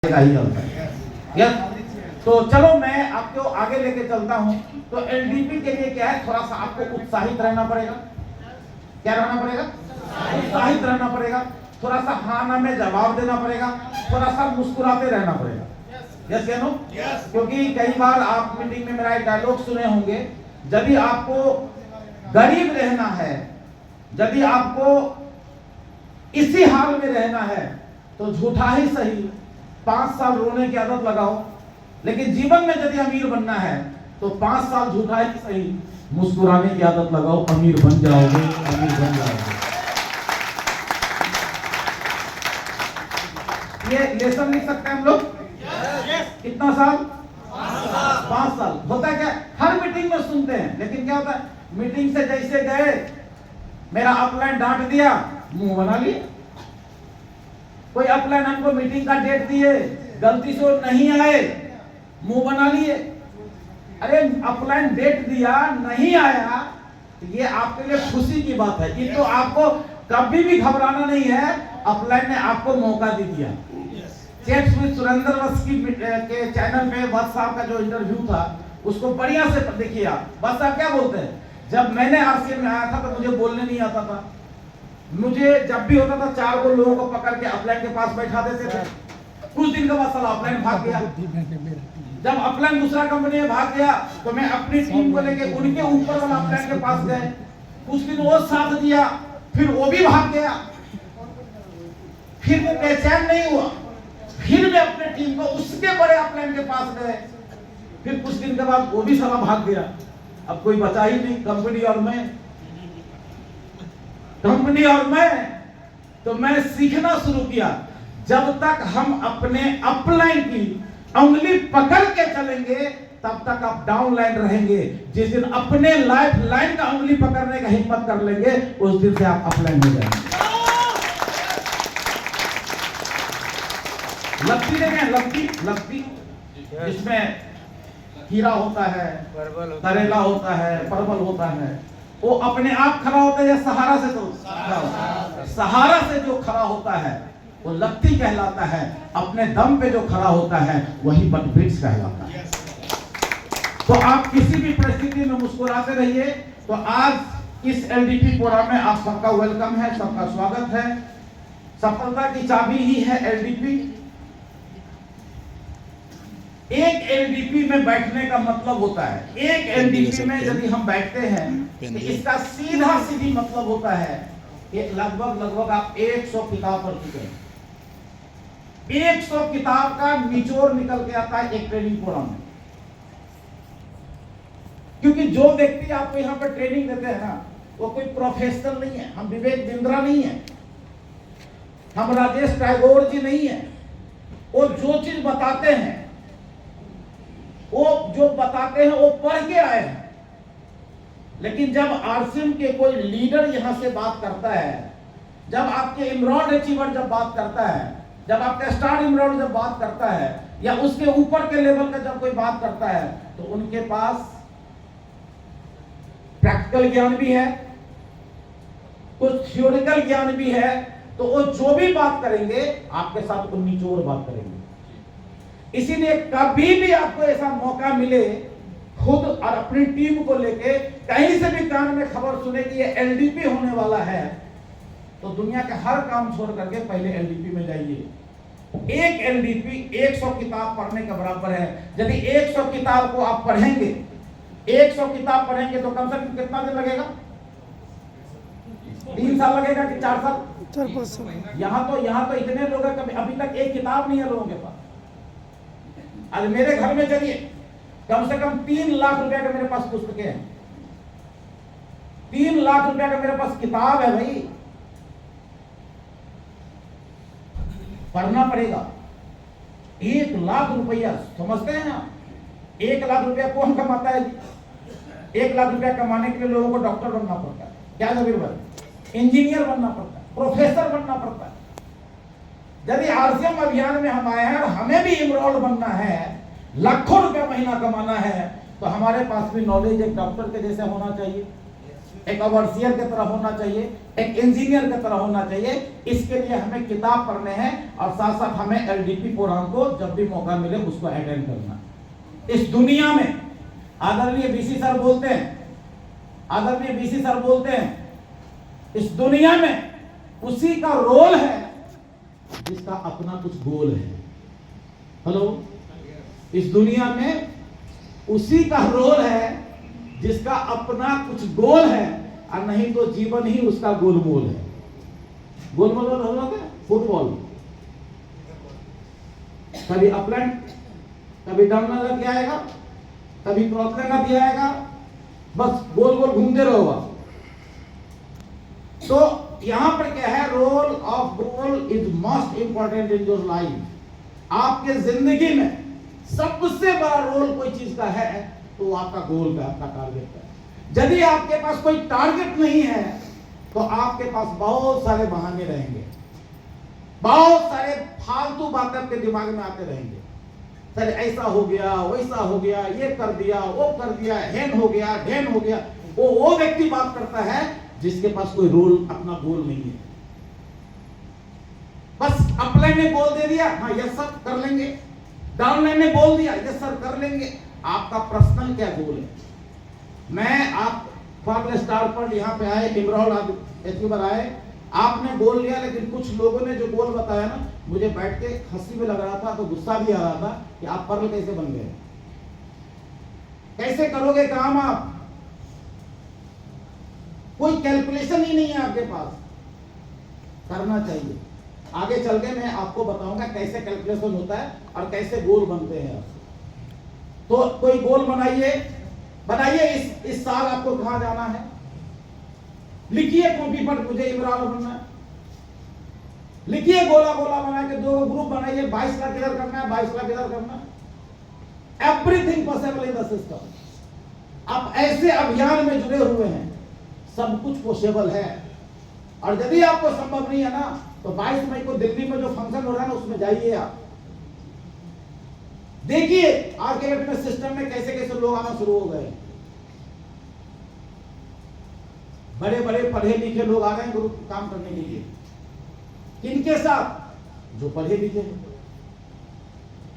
ही चलता है। यस, तो चलो मैं आपको आगे लेके चलता हूं। तो एलडीपी के लिए क्या है, थोड़ा सा आपको उत्साहित रहना पड़ेगा। क्या रहना पड़ेगा? उत्साहित रहना पड़ेगा। थोड़ा सा हाँ ना में जवाब देना पड़ेगा। थोड़ा सा मुस्कुराते रहना पड़ेगा। यस या नो? क्योंकि कई बार आप मीटिंग में मेरा एक डायलॉग सुने होंगे, यदि आपको गरीब रहना है, यदि आपको इसी हाल में रहना है, तो झूठा ही सही 5 साल रोने की आदत लगाओ। लेकिन जीवन में यदि अमीर बनना है तो 5 साल झूठा ही सही मुस्कुराने की आदत लगाओ, अमीर बन जाओगे, अमीर बन जाओगे। ये लेसन लिख सकते हैं हम लोग। कितना साल? 5 साल। होता है क्या, हर मीटिंग में सुनते हैं, लेकिन क्या होता है, मीटिंग से जैसे गए, मेरा अपलाइन डांट दिया, मुंह बना लिए। कोई अपलाइन हमको मीटिंग का डेट दिए, गलती से नहीं आए, मुंह बना लिए। अरे अपलाइन डेट दिया, नहीं आया, तो ये आपके लिए खुशी की बात है। ये तो आपको कभी भी घबराना नहीं है, अपलाइन ने आपको मौका दे दिया। चैट्स विद सुरेंद्र वत्स के चैनल पे वत्स साहब का जो इंटरव्यू था, उसको बढ़िया से देखिए आप। वत्स साहब क्या बोलते हैं, जब मैंने आरसीएम में आया था तो मुझे बोलने नहीं आता था। मुझे जब भी होता था 4 लोगों को पकड़ के अपलाइन के पास बैठा देते थे। कुछ दिन के बाद साला अपलाइन भाग गया। जब अपलाइन दूसरा कंपनी में भाग गया तो मैं अपनी टीम को लेके उनके ऊपर वाला अपलाइन के पास गए। कुछ दिन वो साथ दिया, फिर वो भी भाग गया। फिर वो बेचैन नहीं हुआ, फिर मैं अपने टीम को उसके बड़े अपलाइन के पास गए। फिर कुछ दिन के बाद वो भी साला भाग गया। अब कोई बचा ही नहीं, कंपनी और मैं। तो मैं सीखना शुरू किया, जब तक हम अपने अपलाइन की उंगली पकड़ के चलेंगे तब तक आप डाउन लाइन रहेंगे। जिस दिन अपने लाइफ लाइन का उंगली पकड़ने का हिम्मत कर लेंगे, उस दिन से आप अपलाइन हो जाएंगे। लत्ती देखें, लत्ती जिसमें हीरा होता है, करेला होता है, परवल होता है, वो अपने आप खड़ा होता है या सहारा से? तो सहारा से जो खड़ा होता है वो लत्ती कहलाता है। अपने दम पे जो खड़ा होता है वही बटवृक्ष कहलाता है। तो आप किसी भी परिस्थिति में मुस्कुराते रहिए। तो आज इस एलडीपी प्रोग्राम में आप सबका वेलकम है, सबका स्वागत है। सफलता की चाबी ही है एलडीपी। एक एलडीपी में बैठने का मतलब होता है, एक एलडीपी में यदि हम बैठते हैं तो इसका सीधी मतलब होता है कि लगभग आप 100 किताब पढ़ चुके हैं। 100 किताब का निचोड़ निकल के आता है एक ट्रेनिंग प्रोग्राम में। क्योंकि जो व्यक्ति आपको यहाँ पर ट्रेनिंग देते हैं ना, वो कोई प्रोफेशनल नहीं है। हम विवेक बिंद्रा नहीं है, हम राजेश टैगोर जी नहीं है। वो जो चीज बताते हैं, वो पढ़ के आए हैं। लेकिन जब आरसीएम के कोई लीडर यहां से बात करता है, जब आपके इमरान अचीवर जब बात करता है, जब आपका स्टार इमरान जब बात करता है, या उसके ऊपर के लेवल का जब कोई बात करता है, तो उनके पास प्रैक्टिकल ज्ञान भी है, कुछ थ्योरिकल ज्ञान भी है। तो वो जो भी बात करेंगे आपके साथ वो निचोड़ बात करेंगे। इसीलिए कभी भी आपको ऐसा मौका मिले, खुद और अपनी टीम को लेके कहीं से भी कान में खबर सुने कि ये एलडीपी होने वाला है, तो दुनिया के हर काम छोड़ करके पहले एलडीपी में जाइए। एक एलडीपी 100 किताब पढ़ने के बराबर है। यदि 100 किताब को आप पढ़ेंगे, 100 किताब पढ़ेंगे तो कम से कम कितना दिन लगेगा? 3 साल लगेगा कि 4 साल? 4-5 साल। यहाँ तो इतने लोग हैं, कभी अभी तक एक किताब नहीं है लोगों के पास। आज मेरे घर में चलिए, कम से कम 3 लाख रुपए का मेरे पास पुस्तकें हैं। 3 लाख रुपए का मेरे पास किताब है भाई। पढ़ना पड़ेगा। 1 लाख रुपया, समझते हैं आप? 1 लाख रुपया कौन कमाता है? 1 लाख रुपया कमाने के लिए लोगों को डॉक्टर बनना पड़ता है, क्या जरूरत? इंजीनियर बनना पड़ता है, प्रोफेसर बनना पड़ता है। यदि आरसीएम अभियान में हम आए हैं और हमें भी इनरोल बनना है, लाखों रुपया महीना कमाना है, तो हमारे पास भी नॉलेज एक डॉक्टर के जैसे होना चाहिए। एक ओवरसियर की तरह होना चाहिए, एक इंजीनियर की तरह होना चाहिए। इसके लिए हमें किताब पढ़ने हैं और साथ साथ हमें एलडीपी प्रोग्राम को जब भी मौका मिले उसको अटेंड करना। इस दुनिया में आदरणीय बीसी सर बोलते हैं, आदरणीय बीसी सर बोलते हैं, इस दुनिया में उसी का रोल है जिसका अपना कुछ गोल है। हेलो, इस दुनिया में उसी का रोल है जिसका अपना कुछ गोल है, और नहीं तो जीवन ही उसका गोलमोल है। गोलमोल होगा क्या? फुटबॉल, कभी अपलैंड, कभी डाउनलैंड लग आएगा, कभी क्रॉसलैंड लग आएगा, बस गोल गोल घूमते रहोगा। तो यहां पर क्या है, role of goal is most important in your life. आपके जिंदगी में सबसे बड़ा रोल कोई चीज का है तो आपका गोल का, आपका टारगेट है। यदि आपके पास कोई टारगेट नहीं है तो आपके पास बहुत सारे बहाने रहेंगे, बहुत सारे फालतू बातें आपके दिमाग में आते रहेंगे। सर ऐसा हो गया, वैसा हो गया, ये कर दिया, वो कर दिया, हेन हो गया, ढेन हो गया। वो व्यक्ति बात करता है जिसके पास कोई रोल, अपना गोल नहीं है। बस अपलाइन ने गोल दे दिया, हाँ यस सर कर लेंगे, डाउनलाइन ने बोल दिया यस सर कर लेंगे। आपका पर्सनल क्या गोल है? मैं आप फॉर स्टार पर यहाँ पे आए, इमरान इतनी बार आए, आपने बोल लिया, लेकिन कुछ लोगों ने जो गोल बताया ना, मुझे बैठ के हंसी भी लग रहा था तो गुस्सा भी आ रहा था कि आप पर्ल कैसे बन गए, कैसे करोगे काम आप? कोई कैलकुलेशन ही नहीं है आपके पास। करना चाहिए। आगे चल के मैं आपको बताऊंगा कैसे कैलकुलेशन होता है और कैसे गोल बनते हैं। तो कोई गोल बनाइए इस साल आपको कहां जाना है, लिखिए कॉपी पर, मुझे इमरान बनना है, लिखिए गोला गोला बना के 2 ग्रुप बनाइए, 22 लाख इधर करना है, 22 लाख इधर करना है। Everything possible in the system. आप ऐसे अभियान में जुड़े हुए हैं, सब कुछ पॉसिबल है। और यदि आपको संभव नहीं है ना, तो 22 मई को दिल्ली में जो फंक्शन हो रहा है ना, उसमें जाइए। आप देखिए आज के डेट में सिस्टम में कैसे कैसे लोग आना शुरू हो गए। बड़े बड़े पढ़े लिखे लोग आ गए ग्रुप काम करने के लिए। किनके साथ? जो पढ़े लिखे हैं।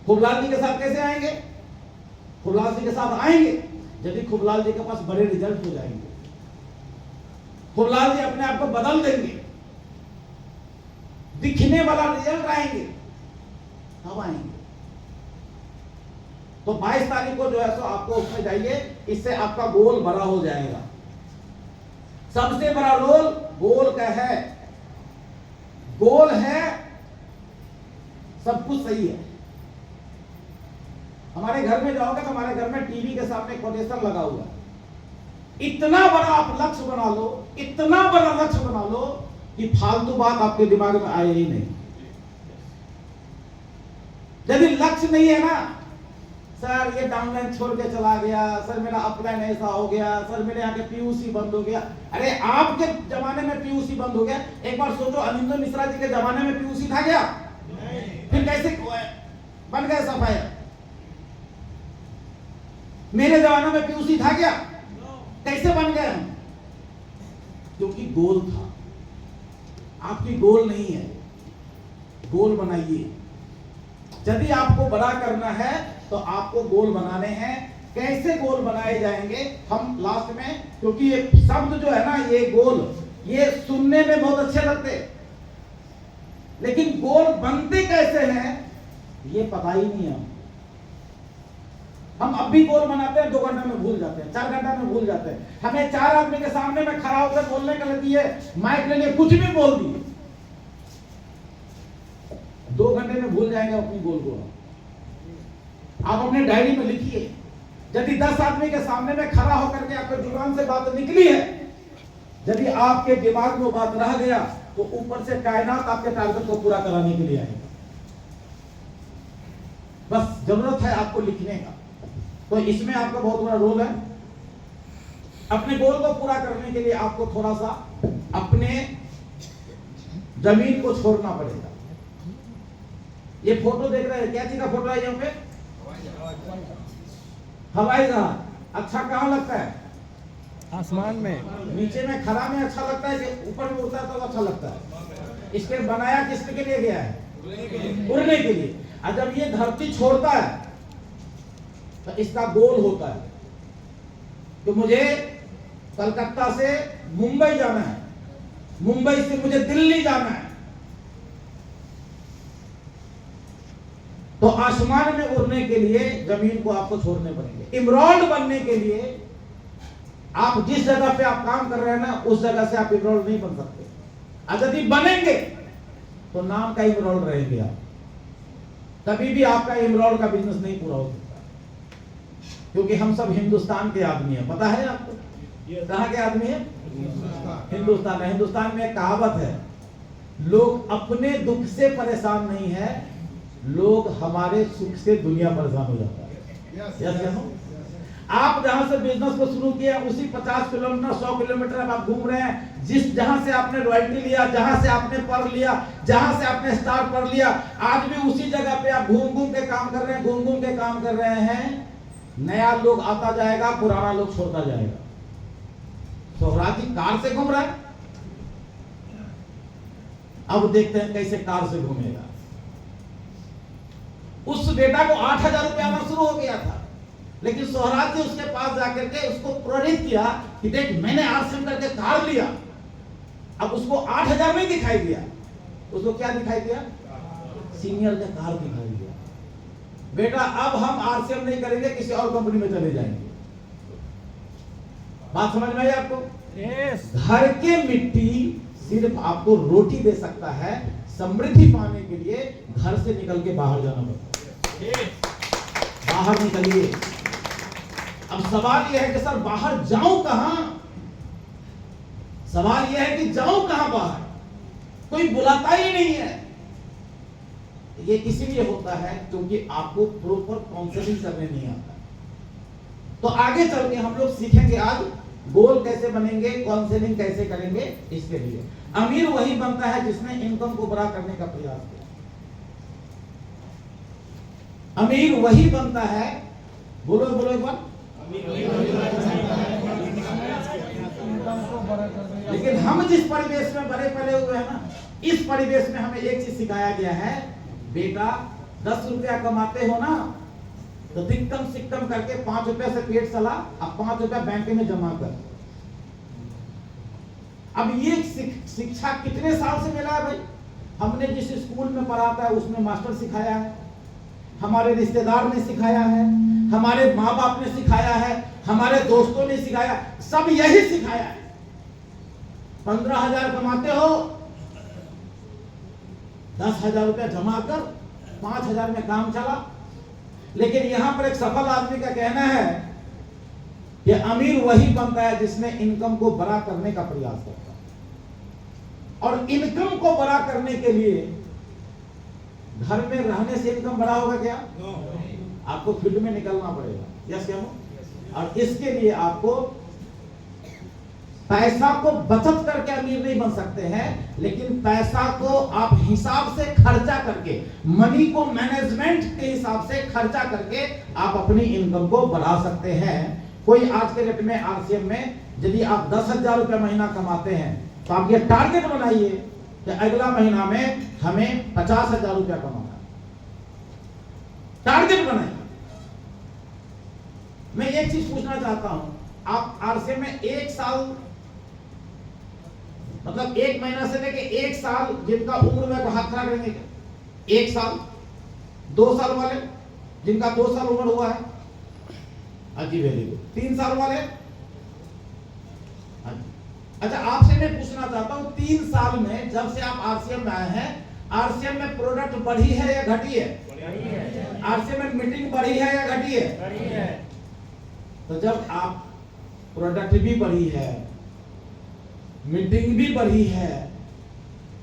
खूबलाल जी के साथ कैसे आएंगे? खूबलाल जी के साथ आएंगे यदि खूबलाल जी के पास बड़े रिजल्ट हो जाएंगे, खूबलाल जी अपने आप को बदल देंगे, दिखने वाला रिजल्ट आएंगे, तब आएंगे। तो 22 तारीख को जो है सो आपको उसमें जाइए, इससे आपका गोल बड़ा हो जाएगा। सबसे बड़ा रोल गोल का है। गोल है, सब कुछ सही है। हमारे घर में जाओगे तो हमारे घर में टीवी के सामने कोटेशन लगा हुआ है। इतना बड़ा आप लक्ष्य बना लो, इतना बड़ा लक्ष्य बना लो कि फालतू बात आपके दिमाग में आए ही नहीं। यदि लक्ष्य नहीं है ना, सर ये डाउनलाइन छोड़ के चला गया, सर मेरा अपलाइन ऐसा हो गया, सर मेरे यहाँ के पीयूसी बंद हो गया। अरे आपके जमाने में पीयूसी बंद हो गया, एक बार सोचो अनिंदो मिश्रा जी के जमाने में पीयूसी था क्या? फिर कैसे बन गए सफाई? मेरे जमाने में पीयूसी था क्या? कैसे बन गए हम? क्योंकि गोल था। आपकी गोल नहीं है, गोल बनाइए। यदि आपको बड़ा करना है तो आपको गोल बनाने हैं। कैसे गोल बनाए जाएंगे हम लास्ट में, क्योंकि ये शब्द जो है ना, ये गोल, ये सुनने में बहुत अच्छे लगते, लेकिन गोल बनते कैसे हैं ये पता ही नहीं है। हम अब भी गोल बनाते हैं, 2 घंटे में भूल जाते हैं, 4 घंटे में भूल जाते हैं। हमें 4 आदमी के सामने में खड़ा होकर बोलने का लगती है, माइक ले लिए कुछ भी बोल दिए, 2 घंटे में भूल जाएंगे अपनी गोल को। आप अपने डायरी में लिखिए, यदि 10 आदमी के सामने में खड़ा होकर के आपके जुबान से बात निकली है, यदि आपके दिमाग में बात रह गया तो ऊपर से कायनात आपके टारगेट को पूरा कराने के लिए आएगा। बस जरूरत है आपको लिखने का। तो इसमें आपका बहुत बड़ा रोल है। अपने गोल को पूरा करने के लिए आपको थोड़ा सा अपने जमीन को छोड़ना पड़ेगा। ये फोटो देख रहे हैं, क्या चीज का फोटो है यहाँ पे? हवाई जहाज। अच्छा कहां लगता है? आसमान में, नीचे में खड़ा में अच्छा लगता है कि ऊपर में उड़ता है तो अच्छा लगता है? इसके बनाया किसके लिए गया है? उड़ने के लिए। और जब ये धरती छोड़ता है तो इसका गोल होता है तो मुझे कलकत्ता से मुंबई जाना है, मुंबई से मुझे दिल्ली जाना है, तो आसमान में उड़ने के लिए जमीन को आपको छोड़ने पड़ेंगे। इमराल्ड बनने के लिए आप जिस जगह पे आप काम कर रहे हैं ना, उस जगह से आप इमराल्ड नहीं बन सकते। अगर यदि बनेंगे तो नाम का इमराल्ड रहेंगे आप, कभी भी आपका इमराल्ड का बिजनेस नहीं पूरा हो सकता, क्योंकि हम सब हिंदुस्तान के आदमी हैं। पता है आपको कहां के आदमी है? हिंदुस्तान। हिंदुस्तान में एक कहावत है, लोग अपने दुख से परेशान नहीं है, लोग हमारे सुख से दुनिया परेशान हो जाता है। यस, आप जहां से बिजनेस को शुरू किया उसी 50 किलोमीटर 100 किलोमीटर अब आप घूम रहे हैं, जहां से आपने रॉयल्टी लिया, जहां से आपने पर लिया, जहां से आपने स्टार पर लिया, आज भी उसी जगह पे आप घूम घूम के काम कर रहे हैं, घूम घूम के काम कर रहे हैं। नया लोग आता जाएगा, पुराना लोग छोड़ता जाएगा। सोहराज जी कार से घूम रहा है, अब देखते हैं कैसे कार से घूमेगा। उस बेटा को 8,000 रुपया आना शुरू हो गया था, लेकिन सोहराज जी उसके पास जाकर के उसको प्रेरित किया कि देख मैंने आरसीएम करके कार लिया। अब उसको 8,000 नहीं दिखाई दिया, उसको क्या दिखाई दिया? सीनियर का कार दिखाई दिया। बेटा अब हम आरसीएम नहीं करेंगे, किसी और कंपनी में चले जाएंगे। बात समझ में आई आपको? घर के मिट्टी सिर्फ आपको रोटी दे सकता है, समृद्धि पाने के लिए घर से निकल के बाहर जाना पड़ता है। बाहर निकलिए। अब सवाल यह है कि सर बाहर जाऊं कहां? सवाल यह है कि जाऊं कहां बाहर? कोई बुलाता ही नहीं है। ये इसीलिए होता है क्योंकि आपको प्रॉपर काउंसलिंग करने नहीं आता। तो आगे चल के हम लोग सीखेंगे आज गोल कैसे बनेंगे, काउंसलिंग कैसे करेंगे। इसके लिए अमीर वही बनता है जिसने इनकम को बड़ा करने का प्रयास किया। अमीर वही बनता है, बोलो बोलो एक बार। लेकिन हम जिस परिवेश में बड़े पले हुए हैं ना, इस परिवेश में हमें एक चीज सिखाया गया है, बेटा 10 रुपया कमाते हो ना तो दिक्कम सिक्कम करके 5 रुपया से पेट चला, अब 5 रुपया बैंक में जमा कर। अब ये शिक्षा कितने साल से मिला है भाई? हमने जिस स्कूल में पढ़ा था उसमें मास्टर सिखाया है, हमारे रिश्तेदार ने सिखाया है, हमारे माँ बाप ने सिखाया है, हमारे दोस्तों ने सिखाया, सब यही सिखाया है। 15,000 कमाते हो, 10,000 रुपया जमा कर, 5,000 में काम चला। लेकिन यहां पर एक सफल आदमी का कहना है कि अमीर वही बनता है जिसने इनकम को बड़ा करने का प्रयास करता है। और इनकम को बड़ा करने के लिए घर में रहने से इनकम बड़ा होगा क्या? आपको फील्ड में निकलना पड़ेगा। यस क्या? और इसके लिए आपको पैसा को बचत करके अमीर नहीं बन सकते हैं, लेकिन पैसा को आप हिसाब से खर्चा करके, मनी को मैनेजमेंट के हिसाब से खर्चा करके आप अपनी इनकम को बढ़ा सकते हैं। कोई आज के डेट में आरसीएम में यदि आप 10,000 रुपया महीना कमाते हैं तो आप ये टारगेट बनाइए कि अगला महीना में हमें 50,000 रुपया कमाना है। टारगेट बनाइए। मैं एक चीज पूछना चाहता हूं, आप आरसीएम में एक साल मतलब 1 महीना से लेके 1 साल जिनका उम्र में हाथ खड़ा करेंगे क्या? 1 साल 2 साल वाले जिनका 2 साल उम्र हुआ है, अजी वेरी गुड। 3 साल वाले, अच्छा आपसे मैं पूछना चाहता हूं 3 साल में जब से आप आरसीएम में आए हैं, आरसीएम में प्रोडक्ट बढ़ी है या घटी है? आरसीएम में मीटिंग बढ़ी है या घटी है? तो जब आप प्रोडक्ट भी बढ़ी है, मीटिंग भी बढ़ी है,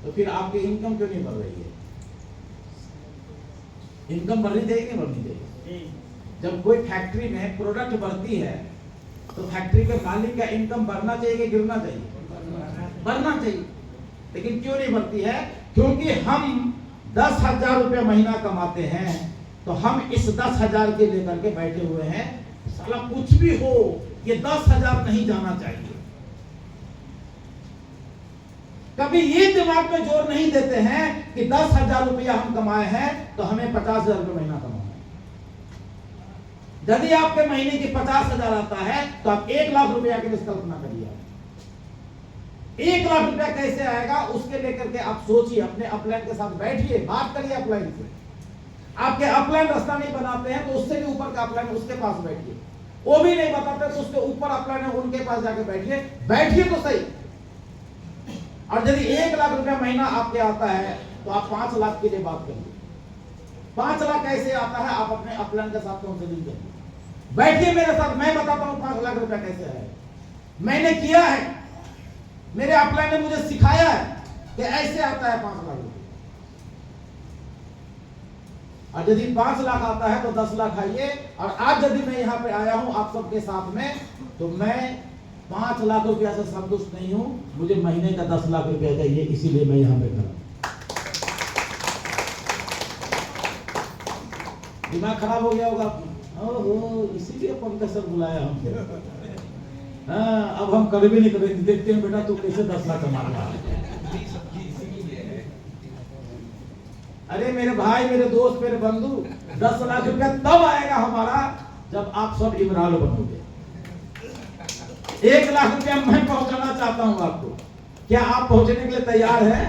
तो फिर आपकी इनकम क्यों नहीं बढ़ रही है? इनकम बढ़नी चाहिए नहीं बढ़नी चाहिए? जब कोई फैक्ट्री में प्रोडक्ट बढ़ती है तो फैक्ट्री के मालिक का इनकम बढ़ना चाहिए कि गिरना चाहिए? बढ़ना चाहिए। लेकिन क्यों नहीं बढ़ती है? क्योंकि हम 10,000 रुपया महीना कमाते हैं, तो हम इस 10,000 के लेकर के बैठे हुए हैं, साला कुछ भी हो ये 10,000 नहीं जाना चाहिए। कभी ये दिमाग में जोर नहीं देते हैं कि 10,000 रुपया हम कमाए हैं तो हमें 50,000 रुपये महीना कमाना है। यदि आपके महीने की 50,000 आता है तो आप 1,00,000 रुपया के लिए कल्पना करिए। 1,00,000 रुपया कैसे आएगा उसके लेकर के आप सोचिए, अपने अपलाइन के साथ बैठिए, बात करिए अपलाइन से। आपके अपलाइन रास्ता नहीं बनाते हैं तो उससे भी ऊपर का अपलाइन उसके पास बैठिए, वो भी नहीं बताते तो उसके ऊपर अपलाइन है उनके पास जाके बैठिए तो सही। और यदि 1,00,000 रुपया महीना आपके आता है तो आप 5 लाख के लिए बात करिए। 5 लाख कैसे आता है आप अपने अपलाइन के साथ काउंसलिंग करिए, बैठिए मेरे साथ, मैं बताता हूं 5 लाख रुपया कैसे है। मैंने किया है, मेरे अपलाइन ने मुझे सिखाया है कि ऐसे आता है 5 लाख रुपया। और यदि 5 लाख आता है तो 10 लाख आइए। और आज यदि मैं यहां पे आया हूं आप सबके साथ में तो मैं 5 लाख रुपया से संतुष्ट नहीं हूं, मुझे महीने का 10 लाख रुपया चाहिए, इसीलिए मैं यहां पे खड़ा हूं। दिमाग खराब हो गया होगा, ओहो इसीलिए प्रोफेसर बुलाया हमको। हाँ, अब हम कभी भी नहीं करेंगे, देखते हैं बेटा तू कैसे 10 लाख कमा रहा है। अरे मेरे भाई, मेरे दोस्त, मेरे बंधु, 10 लाख रुपया तब आएगा हमारा जब आप सब इमरान बनोगे। 1,00,000 रुपया मैं पहुंचाना चाहता हूं आपको, क्या आप पहुंचने के लिए तैयार हैं?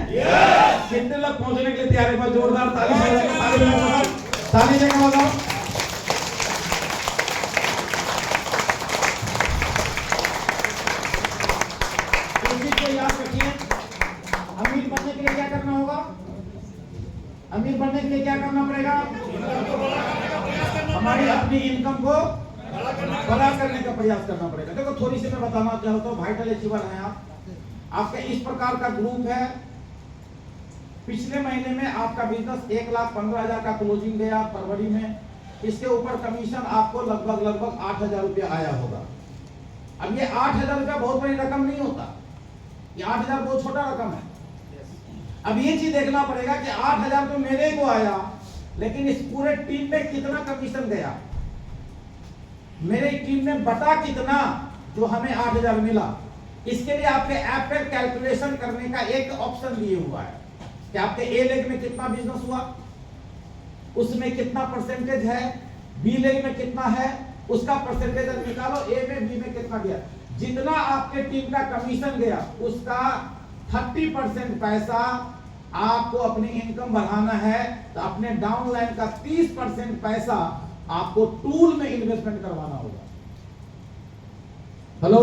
कितने लोग पहुंचने के लिए तैयार है? जोरदार ताली देगा बताओ। याद रखिए, अमीर बनने के लिए क्या करना होगा? अमीर बनने के लिए क्या करना पड़ेगा? हमारी अपनी इनकम को बड़ा करने का प्रयास करना पड़ेगा। देखो थोड़ी सी मैं बताना चाहता हूँ, वाइटल अचीवर है आप, आपका इस प्रकार का ग्रुप है। पिछले महीने में आपका बिजनेस 1,15,000 का क्लोजिंग गया फरवरी में, इसके ऊपर कमीशन आपको लगभग 8,000 रुपया आया होगा। अब ये 8,000 रुपया बहुत बड़ी रकम नहीं होता, ये 8,000 बहुत छोटा रकम है। अब ये चीज देखना पड़ेगा कि 8,000 तो मेरे को आया, लेकिन इस पूरे टीम में कितना कमीशन गया, मेरे टीम में बटा कितना जो हमें 8,000 मिला। इसके लिए आपके ऐप पे कैलकुलेशन करने का एक ऑप्शन दिए हुआ है कि आपके ए लेग में कितना बिजनेस हुआ, उसमें कितना परसेंटेज है, बी लेग में कितना है, उसका परसेंटेज निकालो, ए में बी में कितना गया। जितना आपके टीम का कमीशन गया उसका 30% पैसा आपको अपनी इनकम बढ़ाना है, तो अपने डाउनलाइन का 30% पैसा आपको टूल में इन्वेस्टमेंट करवाना होगा। हेलो,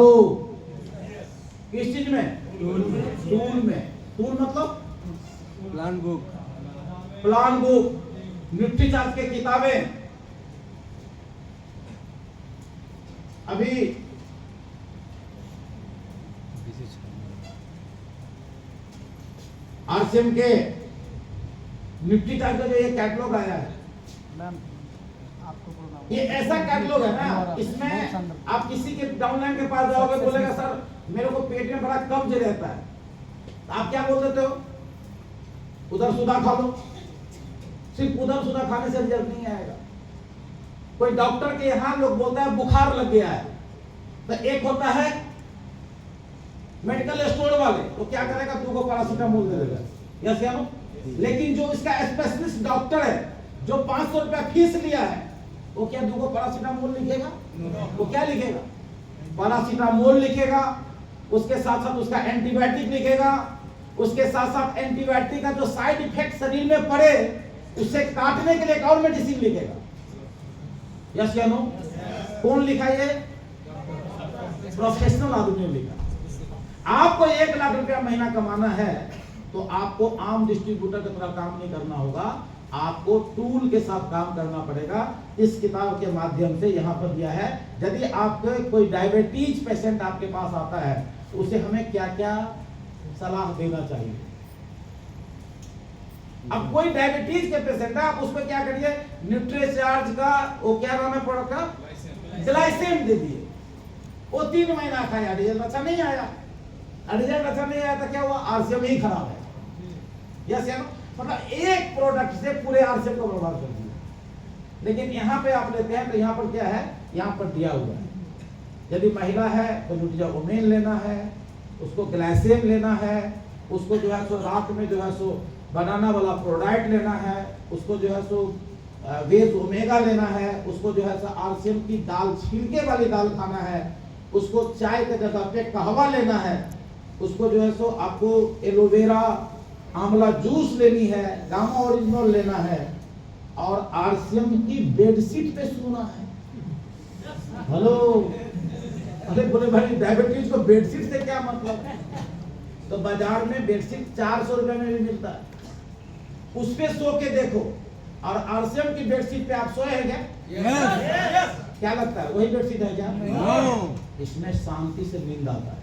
किस चीज में? टूल में। टूल मतलब प्लान बुक, निफ्टी चार्ट के किताबें। अभी आरसीएम के निफ्टी चार्ट का जो ये कैटलॉग आया है, ये ऐसा कैटलॉग है ना, इसमें आप किसी के डाउनलाइन के पास जाओगे, बोलेगा सर मेरे को पेट में बड़ा कब्ज रहता है, तो आप क्या बोल देते हो? उधर सुधा खा लो। सिर्फ उधर सुधा खाने से रिजल्ट नहीं आएगा। कोई डॉक्टर के यहाँ लोग बोलता है बुखार लग गया है, तो एक होता है मेडिकल स्टोर वाले, तो क्या करेगा? 2 को पैरासीटामोल दे देगा, यस या नो? लेकिन जो इसका स्पेशलिस्ट डॉक्टर है, जो 500 रुपया फीस लिया है, वो क्या 2 को पैरासीटामोल लिखेगा? वो क्या लिखेगा? पैरासीटामोल लिखेगा, उसके साथ साथ उसका एंटीबायोटिक लिखेगा, उसके साथ साथ एंटीबायोटिक का जो साइड इफेक्ट शरीर में पड़े उसे काटने के लिए एक और मेडिसिन लिखेगा, यस या नो? कौन लिखा? ये प्रोफेशनल आदमी ने लिखा। आपको 1,00,000 रुपया महीना कमाना है तो आपको आम डिस्ट्रीब्यूटर की तरह काम नहीं करना होगा, आपको टूल के साथ काम करना पड़ेगा। इस किताब के माध्यम से यहाँ पर दिया है, यदि आपके कोई डायबिटीज पेशेंट आपके पास आता है तो उसे हमें क्या क्या सलाह देना चाहिए। अब कोई डायबिटीज के पेशेंट है, आप उसमें क्या करिए? न्यूट्रीचार्ज का वो क्या नाम है प्रोडक्ट का? ग्लाइसेम दे दिए। वो 3 महीना खाया, रिजल्ट अच्छा नहीं आया। रिजल्ट अच्छा नहीं आया तो क्या हुआ? आरसीएम ही खराब है, यस या नो? मतलब एक प्रोडक्ट से पूरे आरसीएम को बर्बाद कर दिया। लेकिन यहाँ पे आप लेते हैं तो यहाँ पर क्या है? यहाँ पर दिया हुआ है यदि महिला है तो न्यूट्रिजा ओमेन लेना है, उसको ग्लाइसेम लेना है, उसको जो है सो रात में जो है सो बनाना वाला प्रोडाक्ट लेना है, उसको जो है सो वेज ओमेगा लेना है, उसको जो है सो आरसीएम की दाल छिलके वाली दाल खाना है, उसको चाय के जगह पे कहवा लेना है, उसको जो है सो आपको एलोवेरा आंवला जूस लेनी है, गामा ओरिजिनल लेना है, और आरसीएम की बेडशीट पे सोना है। हेलो, अरे बोले भाई डायबिटीज को बेडशीट से क्या मतलब? तो बाजार में बेडशीट 400 रुपए में भी मिलता है, उस पे सो के देखो। और आरसीएम की बेडशीट पे आप सोए हैं क्या? Yes. क्या लगता है वही बेडशीट है क्या? No. इसमें शांति से नींद आता है।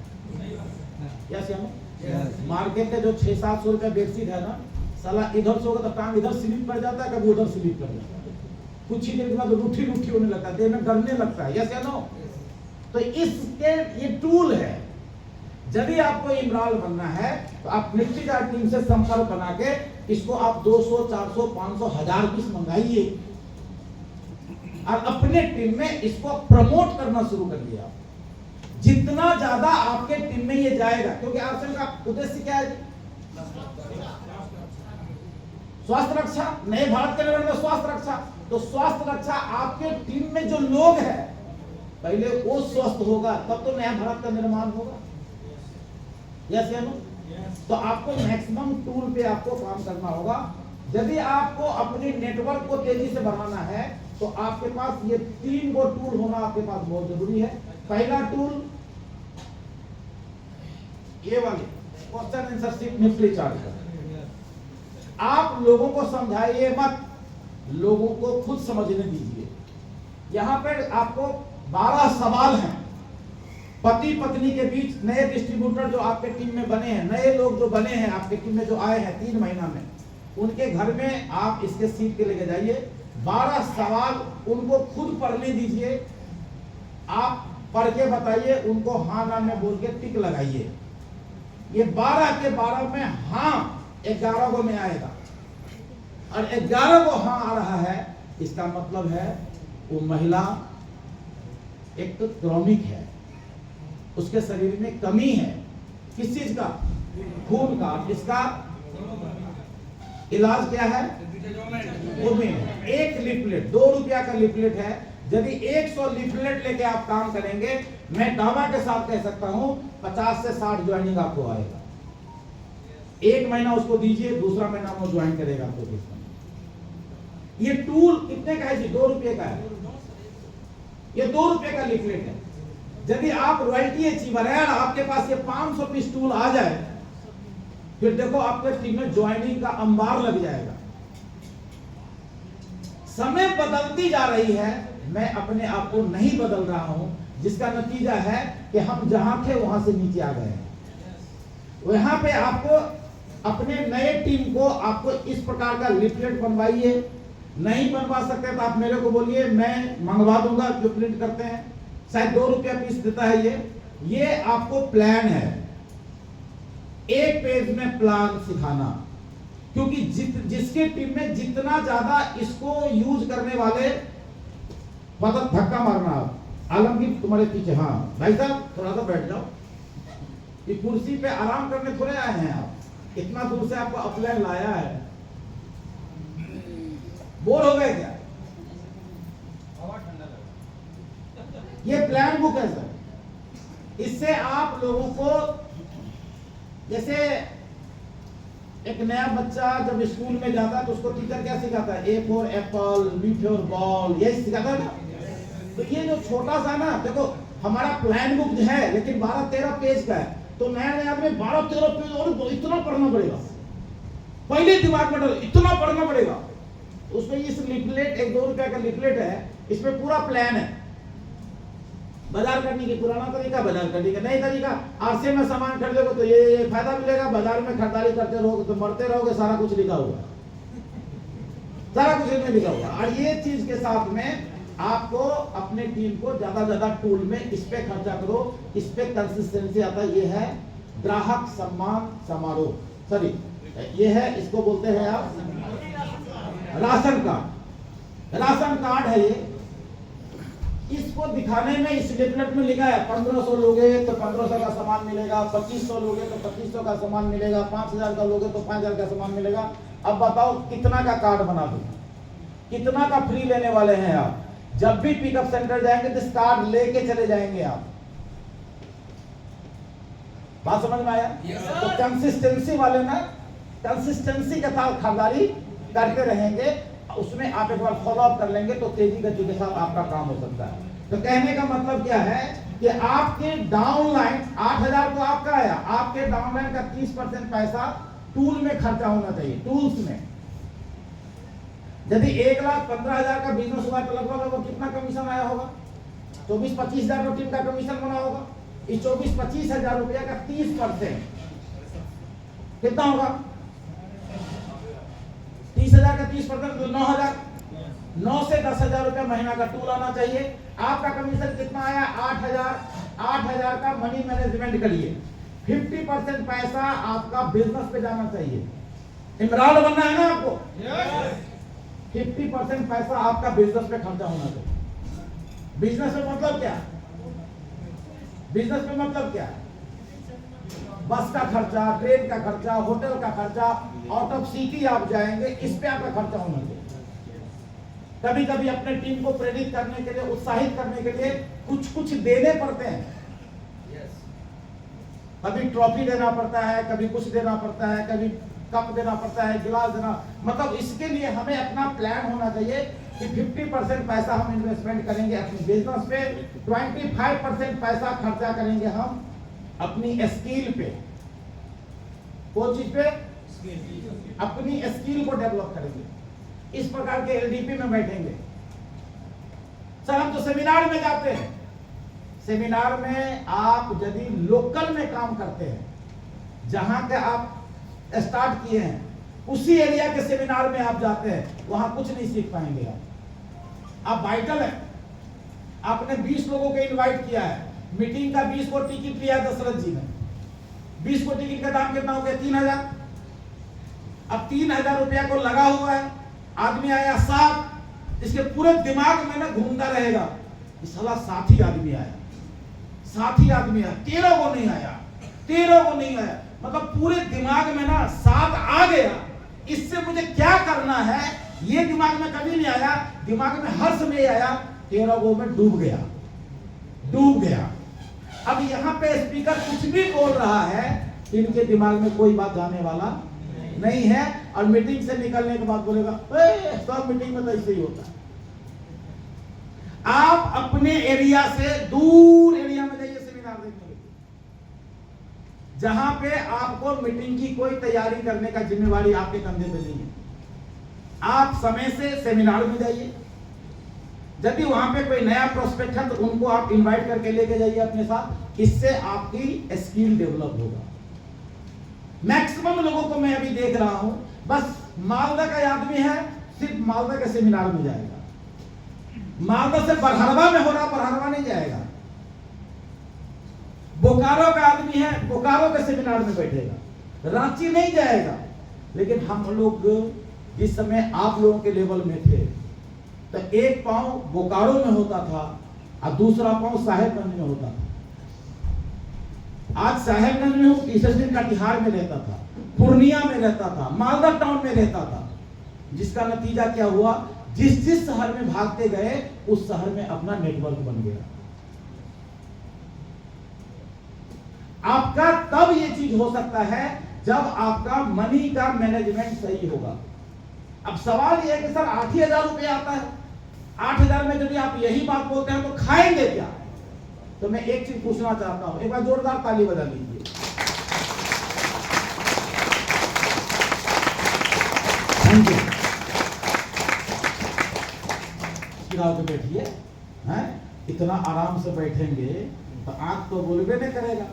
यस यानो? Yes. मार्केट के जो 600-700 रुपए बेडशीट है ना, साला इधर सोगा तो टांग इधर स्लिप कर जाता है, कभी उधर स्लिप कर जाता है, कुछ ही देर के बाद रूठी रूठी होने लगता है, देह में डरने लगता है। यस या नो? तो इसके ये टूल है। यदि आपको इमरान बनना है तो आप न्यूट्रिजा टीम से संपर्क बना के इसको आप 200, 400, 500, 1000 पीस मंगाइए और अपने टीम में इसको प्रमोट करना शुरू कर दिया। जितना ज्यादा आपके टीम में ये जाएगा, क्योंकि आरसीएम का उद्देश्य क्या है? स्वास्थ्य रक्षा, नए भारत के निर्माण में स्वास्थ्य रक्षा। तो स्वास्थ्य रक्षा आपके टीम में जो लोग हैं पहले वो स्वस्थ होगा, तब तो नया भारत का निर्माण होगा। यस या नो? तो आपको मैक्सिमम टूल पे आपको काम करना होगा। यदि आपको अपने नेटवर्क को तेजी से बढ़ाना है तो आपके पास ये 3 गो टूल होना आपके पास बहुत जरूरी है। पहला टूल ये वाली question answer sheet nutri chart. आप लोगों को समझाइए मत, लोगों को खुद समझने दीजिए। यहां पर आपको 12 सवाल हैं। पति पत्नी के बीच नए डिस्ट्रीब्यूटर जो आपके टीम में बने हैं, नए लोग जो बने हैं आपके टीम में जो आए हैं 3 महीना में, उनके घर में आप इसके सीट के लेके जाइए। 12 सवाल उनको खुद पढ़ने दीजिए, आप पढ़ के बताइए, उनको हाँ ना में बोल के टिक लगाइए। ये 12 के 12 में हाँ 11 गो में आएगा, और 11 को हाँ आ रहा है, इसका मतलब है वो महिला एक तो क्रॉनिक है, उसके शरीर में कमी है। किस चीज का? खून का। इसका इलाज क्या है? ओमेन। एक लिफलेट 2 रुपया का लिफलेट है। यदि 100 लिफलेट लेके आप काम करेंगे, मैं दावा के साथ कह सकता हूं 50 से 60 ज्वाइनिंग आपको आएगा। 1 महीना उसको दीजिए, दूसरा महीना वो ज्वाइन करेगा आपको। ये टूल कितने का है जी? 2 रुपये का है। ये 2 रुपये का लिफलेट है। यदि आप रॉयल्टी अचीवर है और आपके पास ये 500 पीस टूल आ जाए, फिर देखो आपके टीम में ज्वाइनिंग का अंबार लग जाएगा। समय बदलती जा रही है, मैं अपने आप को नहीं बदल रहा हूं, जिसका नतीजा है कि हम जहां थे वहां से नीचे आ गए हैं। वहां पे आपको अपने नए टीम को आपको इस प्रकार का लिफलेट बनवाइए। नहीं बनवा सकते तो आप मेरे को बोलिए, मैं मंगवा दूंगा जो प्रिंट करते हैं, शायद 2 रुपया पीस देता है। ये आपको प्लान है, 1 पेज में प्लान सिखाना, क्योंकि जिसके टीम में जितना ज्यादा इसको यूज करने वाले, मतलब धक्का मारना। आलमगीर तुम्हारे पीछे, हाँ भाई साहब थोड़ा सा बैठ जाओ, ये कुर्सी पे आराम करने थोड़े आए हैं आप, इतना दूर से आपको अपलाइन लाया है, बोर हो गए क्या? ये प्लान बुक है सर। इससे आप लोगों को, जैसे एक नया बच्चा जब स्कूल में जाता है तो उसको टीचर क्या सिखाता है? A for Apple, B for ball, यही सिखाता है ना। तो ये जो छोटा सा ना, देखो हमारा प्लान बुक जो है लेकिन 12-13 पेज का है, तो नया नया में 12-13 पेज और इतना पढ़ना पड़ेगा, पहले दिमाग में इतना पढ़ना पड़ेगा। उसमें इस लिफलेट, 1-2 रुपया का लिफलेट है, इसमें पूरा प्लान है। बाजार करने की पुराना तरीका, बाजार करने का नई तरीका। आरसीएम में सामान खरीदोगे तो ये फायदा मिलेगा, बाजार में खरीदारी करते रहोगे तो मरते रहोगे। सारा कुछ लिखा हुआ, सारा कुछ इसमें लिखा हुआ। और ये चीज के साथ में आपको अपने टीम को ज्यादा टूल में इस पे खर्चा करो, इस पे कंसिस्टेंसी आता है। ये है ग्राहक सम्मान समारोह, सॉरी ये है, इसको बोलते हैं आप राशन कार्ड। राशन कार्ड है ये, इसको दिखाने में इस लिफलेट में लिखा है 1500 लोगे तो 1500 का सामान मिलेगा, 2500 लोगे तो 2500 का सामान मिलेगा, 5000 का लोगे तो 5000 का सामान मिलेगा। अब बताओ कितना का कार्ड बना दूं, कितना का फ्री लेने वाले हैं आप? जब भी पिकअप सेंटर जाएंगे तो इस कार्ड लेके चले जाएंगे आप। बात समझ में आया? तो कंसिस्टेंसी वाले ना, कंसिस्टेंसी के साथ खरीदारी करते रहेंगे, उसमें आप एक बार फॉलो अप कर लेंगे तो तेजी गति के साथ आपका काम हो सकता है। तो कहने का मतलब क्या है कि आपके डाउनलाइन 8000 तो आपका आया, आपके डाउनलाइन का 30% पैसा टूल में खर्चा होना चाहिए, टूल्स में। यदि 1,15,000 का बिजनेस हुआ तो लगभग वो कितना कमीशन आया होगा? 24-25 हजार टीम का कमीशन बना होगा। इस 24-25 हजार रुपया का 30% कितना होगा? 30,000 का 30% तो 9,000। 9 से 10,000 रुपया महीना का टूल आना चाहिए। आपका कमीशन कितना आया? 8,000। 8,000 का मनी मैनेजमेंट करिए। 50% पैसा आपका बिजनेस पे जाना चाहिए। इमरान बनना है ना आपको? 50% पैसा आपका बिजनेस पे खर्चा होना चाहिए। बिजनेस में मतलब क्या? बिजनेस में मतलब क्या? बस का खर्चा, ट्रेन का खर्चा, होटल का खर्चा, आउट ऑफ सिटी आप जाएंगे, इस पे आपका खर्चा होना चाहिए। कभी कभी अपने टीम को प्रेरित करने के लिए, उत्साहित करने के लिए कुछ कुछ देने पड़ते हैं। कभी ट्रॉफी देना पड़ता है, कभी कुछ देना पड़ता है, कभी कप देना पड़ता है, गिलास देना। मतलब इसके लिए हमें अपना प्लान होना चाहिए कि 50% पैसा हम इन्वेस्टमेंट करेंगे अपनी बिजनेस पे, 25% पैसा खर्चा करेंगे हम अपनी स्किल पे। कौन चीज पे? अपनी स्किल को डेवलप करेंगे। इस प्रकार के एलडीपी में बैठेंगे। सर हम तो सेमिनार में जाते हैं, सेमिनार में आप यदि लोकल में काम करते हैं, जहां के आप स्टार्ट किए हैं, उसी एरिया के सेमिनार में आप जाते हैं, वहां कुछ नहीं सीख पाएंगे आप वाइटल है। आपने 20 लोगों को इनवाइट किया है, मीटिंग का 20 को टिकट लिया दशरथ जी ने। 20 को टिकट का दाम कितना हो गया? 3,000। अब 3,000 रुपया को लगा हुआ है, आदमी आया 7, इसके पूरे दिमाग में ना घूमता रहेगा, इस साला 7 ही आदमी आया, 7 ही आदमी आया, 13 को नहीं आया, 13 को नहीं आया। मतलब पूरे दिमाग में ना 7 आ गया, इससे मुझे क्या करना है ये दिमाग में कभी नहीं आया। दिमाग में हर समय आया 13 को में डूब गया, डूब गया। अब यहाँ पे स्पीकर कुछ भी बोल रहा है, इनके दिमाग में कोई बात जाने वाला नहीं है। और मीटिंग से निकलने के बाद बोलेगा सब मीटिंग में तो ऐसे ही होता है। आप अपने एरिया से दूर एरिया में जाइए सेमिनार देखने, जहां पे आपको मीटिंग की कोई तैयारी करने का जिम्मेवारी आपके कंधे पे नहीं है। आप समय से सेमिनार में जाइए। यदि वहां पे कोई नया प्रोस्पेक्ट है तो उनको आप इनवाइट करके लेके जाइए अपने साथ। इससे आपकी स्किल डेवलप होगा। मैक्सिमम लोगों को मैं अभी देख रहा हूं, बस मालदा का आदमी है, सिर्फ मालदा के सेमिनार में जाएगा। मालदा से बरहरवा में हो रहा, बरहरवा नहीं जाएगा। बोकारो का आदमी है, बोकारो के सेमिनार में बैठेगा, रांची नहीं जाएगा। लेकिन हम लोग जिस समय आप लोगों के लेवल में थे, तो एक पांव बोकारो में होता था और दूसरा पांव साहेबगंज में होता था। आज साहेबगंज में हूं, तीसरे दिन कटिहार में रहता था, पूर्णिया में रहता था, मालदा टाउन में रहता था। जिसका नतीजा क्या हुआ? जिस जिस शहर में भागते गए, उस शहर में अपना नेटवर्क बन गया। आपका तब ये चीज हो सकता है जब आपका मनी का मैनेजमेंट सही होगा। अब सवाल यह है कि सर 8,000 रुपया आता है, 8,000 में यदि आप यही बात बोलते हैं तो खाएंगे क्या? तो मैं एक चीज पूछना चाहता हूं, एक बार जोरदार ताली बजा लीजिए। Thank you. के बैठिए, हैं? इतना आराम से बैठेंगे तो आंख तो बोलबे नहीं करेगा।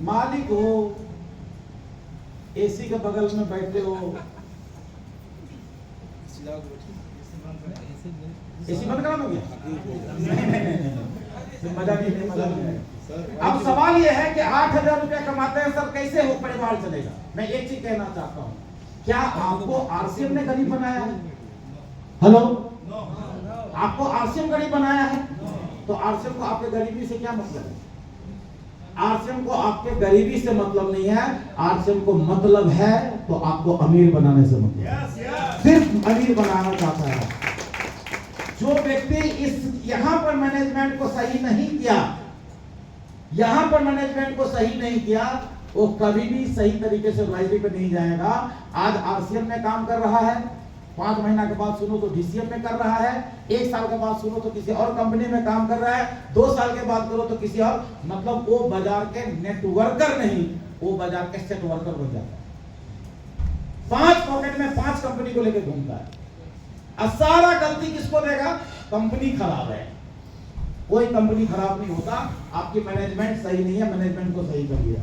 मालिक हो, एसी के बगल में बैठे हो, एसी बंद करा दोगे? मजा नहीं, मजा नहीं। अब सवाल यह है कि 8,000 रुपया कमाते हैं सर, कैसे हो परिवार चलेगा? मैं एक चीज कहना चाहता हूं, क्या आपको आरसीएम ने गरीब बनाया है? हेलो, आपको आरसीएम गरीब बनाया है, तो आरसीएम को आपके गरीबी से क्या मतलब है? आरसीएम को आपके गरीबी से मतलब नहीं है, आरसीएम को मतलब है तो आपको अमीर बनाने से मतलब है। सिर्फ अमीर बनाना चाहता है। जो व्यक्ति इस यहां पर मैनेजमेंट को सही नहीं किया, यहां पर मैनेजमेंट को सही नहीं किया, वो कभी भी सही तरीके से रॉयल्टी पे नहीं जाएगा। आज आरसीएम में काम कर रहा है, 5 महीना के बाद सुनो तो डीसीएम में कर रहा है, 1 साल के बाद सुनो तो किसी और कंपनी में काम कर रहा है, 2 साल के बाद करो तो किसी और, मतलब वो बाजार के नेटवर्कर नहीं, वो बाजार के सेट वर्कर बन जाता है। 5 पॉकेट में 5 कंपनी को लेकर घूमता है, और सारा गलती किसको देगा? कंपनी खराब है। कोई कंपनी खराब नहीं होता, आपकी मैनेजमेंट सही नहीं है, मैनेजमेंट को सही कर लिया।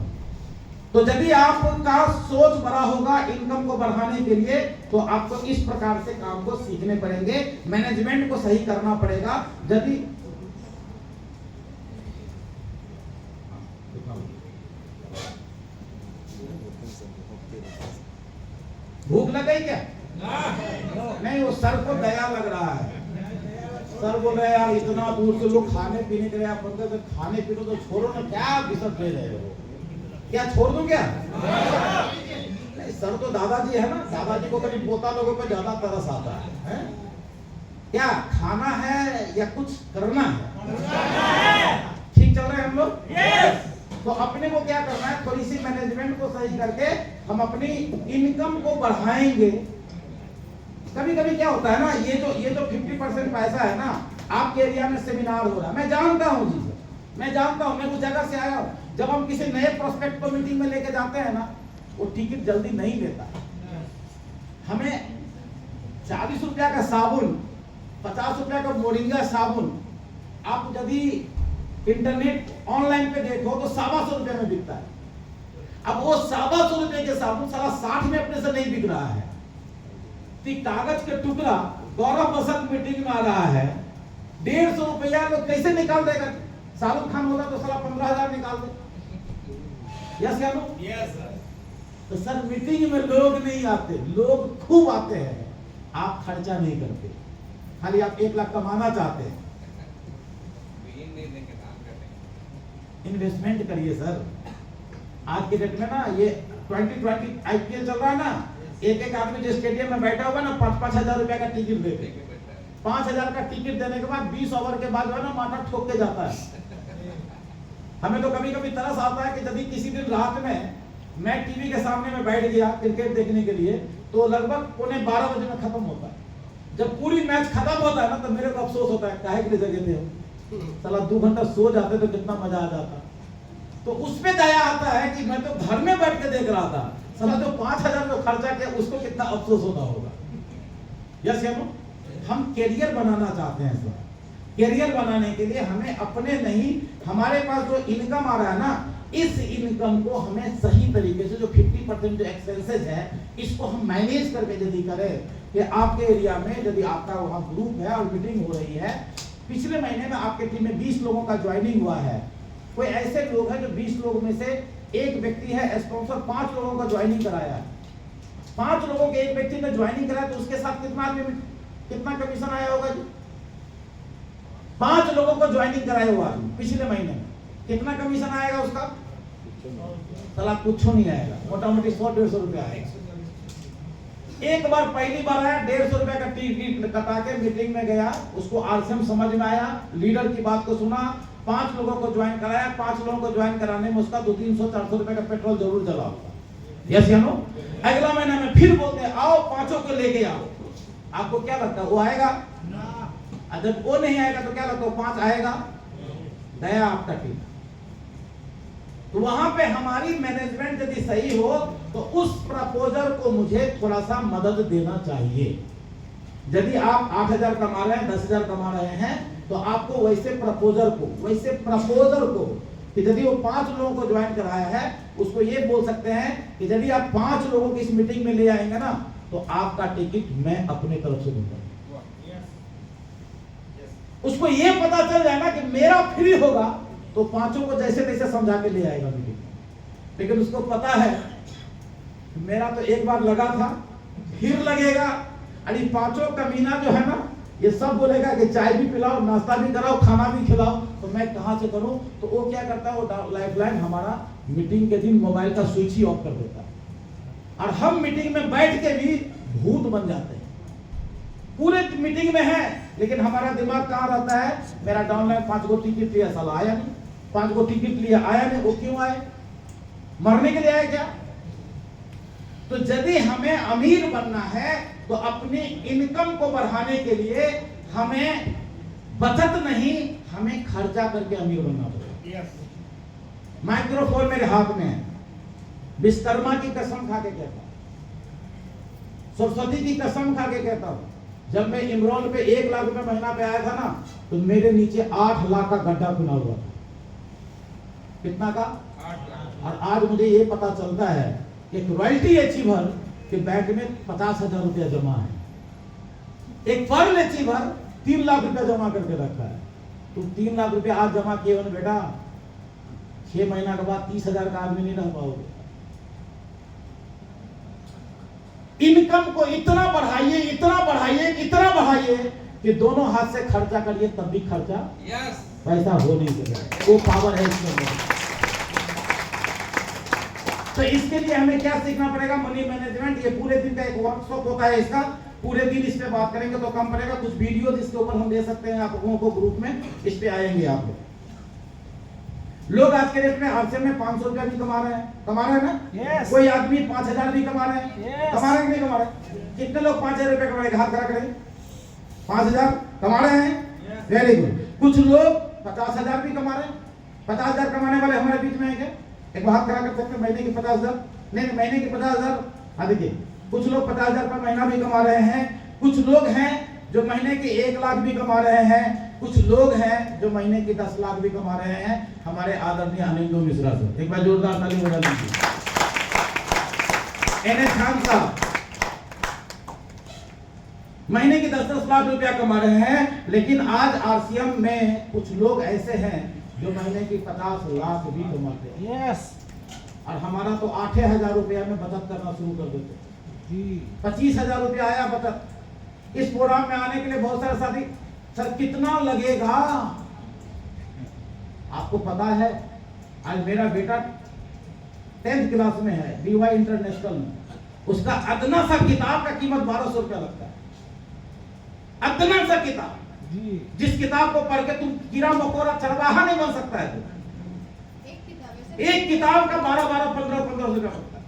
तो यदि आपका सोच बड़ा होगा इनकम को बढ़ाने के लिए, तो आपको इस प्रकार से काम को सीखने पड़ेंगे, मैनेजमेंट को सही करना पड़ेगा। यदि भूख लग गई क्या? नहीं, वो सर को दया लग रहा है। सर बोल रहे यार इतना दूर से लोग खाने पीने के लिए आप बोलते तो खाने पीने तो छोड़ो ना, क्या बिसक दे रहे हो? क्या छोड़ दूं क्या? नहीं, सर तो दादाजी है ना, दादाजी को कभी पोता लोगों पे ज्यादा तरस आता है? क्या खाना है या कुछ करना है? ठीक चल रहे हैं हम लोग? तो अपने को क्या करना है, थोड़ी सी मैनेजमेंट को सही करके हम अपनी इनकम को बढ़ाएंगे। कभी कभी क्या होता है ना, ये जो 50% पैसा है ना, आपके एरिया में सेमिनार हो रहा है, मैं जानता हूँ जी, मैं जानता हूँ, मैं उस जगह से आया हूँ। जब हम किसी नए प्रोस्पेक्ट को मीटिंग में लेके जाते हैं ना, वो टिकट जल्दी नहीं देता। हमें 40 रुपया का साबुन, 50 रुपया का मोरिंगा साबुन, आप यदि इंटरनेट ऑनलाइन पे देखो तो 125 रुपये में बिकता है। अब वो 125 रुपये के साबुन साला 60 में अपने से नहीं बिक रहा है। कागज के टुकड़ा गौरव बसंत मीटिंग में आ रहा है, 150 रुपया लोग कैसे निकाल देगा? शाहरुख खान होगा तो साला 15,000 निकाल दे। यस क्या नो? Yes sir. तो सर मीटिंग में लोग नहीं आते, लोग खूब आते हैं, आप खर्चा नहीं करते, खाली आप 1 लाख कमाना चाहते हैं। इन्वेस्टमेंट करिए सर। आज के डेट में ना ये 2020 आईपीएल चल रहा है ना, एक आदमी जो स्टेडियम में बैठा होगा ना, 5-5 हजार रुपया का टिकट देते, 5 हजार का टिकट देने के बाद 20 ओवर के बाद जो है ना माथा ठोक के जाता है। हमें तो कभी कभी तरस आता है कि यदि किसी दिन रात में मैं टीवी के सामने में बैठ गया क्रिकेट देखने के लिए, तो लगभग 11:15 बजे में खत्म होता है। जब पूरी मैच खत्म होता है ना, तो मेरे को अफसोस होता है काहे के लिए जगह थे हम, साला 2 घंटा सो जाते तो कितना मजा आ जाता। तो उसमें दया आता है कि मैं तो घर में बैठ के देख रहा था, साला जो 5,000 जो खर्चा किया उसको कितना अफसोस होता होगा। यस या नो? हम कैरियर बनाना चाहते हैं सर। कैरियर बनाने के लिए हमें अपने नहीं, हमारे पास जो इनकम आ रहा है ना, इस इनकम को हमें सही तरीके से जो 50% जो एक्सपेंसेस है, इसको हम मैनेज करके यदि करें कि आपके एरिया में यदि आपका वहाँ ग्रुप है और मीटिंग हो रही है, पिछले महीने में आपके टीम में 20 लोगों का ज्वाइनिंग हुआ है, कोई ऐसे लोग हैं जो 20 लोगों में से एक व्यक्ति है स्पॉन्सर 5 लोगों का ज्वाइनिंग कराया है, 5 लोगों के एक व्यक्ति ने ज्वाइनिंग कराया, तो उसके साथ कितना कमीशन आया होगा जी? 5 लोगों को ज्वाइनिंग कराया हुआ पिछले महीने में, कितना कमीशन आएगा उसका? साला कुछ नहीं आएगा, मोटा मोटी 100-150 रुपया आएगा। एक बार पहली बार आया, 150 रुपया का टिकट कटा के मीटिंग में गया, उसको आरसीएम समझ में आया, लीडर की बात को सुना, 5 लोगों को ज्वाइन कराया, 5 लोगों को ज्वाइन कराने में उसका 200-300-400 रुपए का पेट्रोल जरूर जला होगा। यस या नो? अगला महीना में फिर बोलते आओ 5 को लेके आओ। आपको क्या लगता है वो आएगा? जब वो नहीं आएगा तो क्या लगता है 5 आएगा? दया आपका टीम। तो वहां पे हमारी मैनेजमेंट यदि सही हो तो उस प्रपोजर को मुझे थोड़ा सा मदद देना चाहिए। यदि आप 8,000 कमा रहे हैं, 10,000 कमा रहे हैं, तो आपको वैसे प्रपोजर को कि यदि वो 5 लोगों को ज्वाइन कराया है, उसको ये बोल सकते हैं कि यदि आप 5 लोगों की इस मीटिंग में ले आएंगे ना, तो आपका टिकट मैं अपने तरफ से दूंगा। उसको ये पता चल जाएगा कि मेरा फ्री होगा, तो 5 को जैसे तैसे समझा के ले आएगा मीटिंग। लेकिन उसको पता है मेरा तो एक बार लगा था, फिर लगेगा, अरे 5 कमीना जो है ना, ये सब बोलेगा कि चाय भी पिलाओ, नाश्ता भी कराओ, खाना भी खिलाओ, तो मैं कहाँ से करूं? तो वो क्या करता है, वो लाइफलाइन हमारा मीटिंग के दिन मोबाइल का स्विच ही ऑफ कर देता है, और हम मीटिंग में बैठ के भी भूत बन जाते हैं। पूरे मीटिंग में है, लेकिन हमारा दिमाग कहाँ रहता है? मेरा डाउनलाइन 5 गो टिकट लिया, साला आया नहीं, 5 गो टिकट लिया आया नहीं। वो क्यों आए? मरने के लिए आए क्या? तो यदि हमें अमीर बनना है तो अपनी इनकम को बढ़ाने के लिए हमें बचत नहीं, हमें खर्चा करके अमीर बनना पड़ेगा। माइक्रोफोन मेरे हाथ में है, विश्वकर्मा की कसम खा के कहता हूं, सरस्वती की कसम खा के कहता हूं, जब मैं इमरोल पे 1 लाख रुपए महीना पे आया था ना, तो मेरे नीचे 8 लाख का गड्ढा खुला हुआ था। कितना का? 8 लाख। और आज मुझे ये पता चलता है कि एक रॉयल्टी अचीवर के बैंक में 50,000 रुपया जमा है, एक पर्ल अचीवर 3 लाख रुपया जमा करके रखा है। तुम 3 लाख रुपया आज जमा किए हो बेटा, 6 महीना के बाद 30,000 का आदमी नहीं रह पाओगे। इनकम को इतना बढ़ाइए, इतना बढ़ाइए, इतना बढ़ाइए कि दोनों हाथ से खर्चा करिए, तब भी खर्चा पैसा हो नहीं सकेगा। वो पावर है इसके अंदर। तो इसके लिए हमें क्या सीखना पड़ेगा? Money management. ये पूरे दिन का एक वर्कशॉप होता है, इसका पूरे दिन इस पे बात करेंगे तो कम पड़ेगा। कुछ वीडियो जिसके ऊपर हम दे सकते हैं आप लोगों को ग्रुप में, इस पे आएंगे आप लोग। आज के डेट में आरसीएम में 500 रुपया भी कमा रहे हैं ना? Yes. कोई आदमी 5,000 भी कमा रहे हैं। Yes. कमा रहे हैं कि नहीं कमा रहे? कितने लोग 5,000 रुपया कमा रहे हैं? हाथ खड़ा करें। 5,000 कमा रहे हैं, वेरी गुड। कुछ लोग 50,000 भी कमा रहे हैं। 50,000 कमाने वाले हमारे बीच में है क्या? एक बार हाथ खड़ा कर सकते हैं? महीने की 50,000 नहीं, महीने की 50,000। हाँ देखिए, कुछ लोग 50,000 का महीना भी कमा रहे हैं। कुछ लोग हैं जो महीने के 1 लाख भी कमा रहे हैं। कुछ लोग हैं जो महीने के 10 लाख भी कमा रहे हैं। हमारे आदरणीय अनिंदु मिश्रा सर, एक बार जोरदार ताली बजा दीजिए। एनएस खान साहब महीने के 10-10 लाख रुपया कमा रहे हैं। लेकिन आज आरसीएम में कुछ लोग ऐसे हैं जो महीने की 50 लाख भी कमाते हैं। यस। और हमारा तो 8,000 रुपया में बचत करना शुरू कर देते हैं। 25,000 रुपया आया बचत। इस प्रोग्राम में आने के लिए बहुत सारे साथी, सर कितना लगेगा? आपको पता है, आज मेरा बेटा 10th क्लास में है, डीवाई इंटरनेशनल में। उसका अदना सा किताब का कीमत 1,200 रुपया लगता है। अदना सा किताब, जिस किताब को पढ़ के तुम कीड़ा मकोड़ा चरवाहा नहीं बन सकता है। एक किताब का 12-12, 15-15 रुपया लगता है।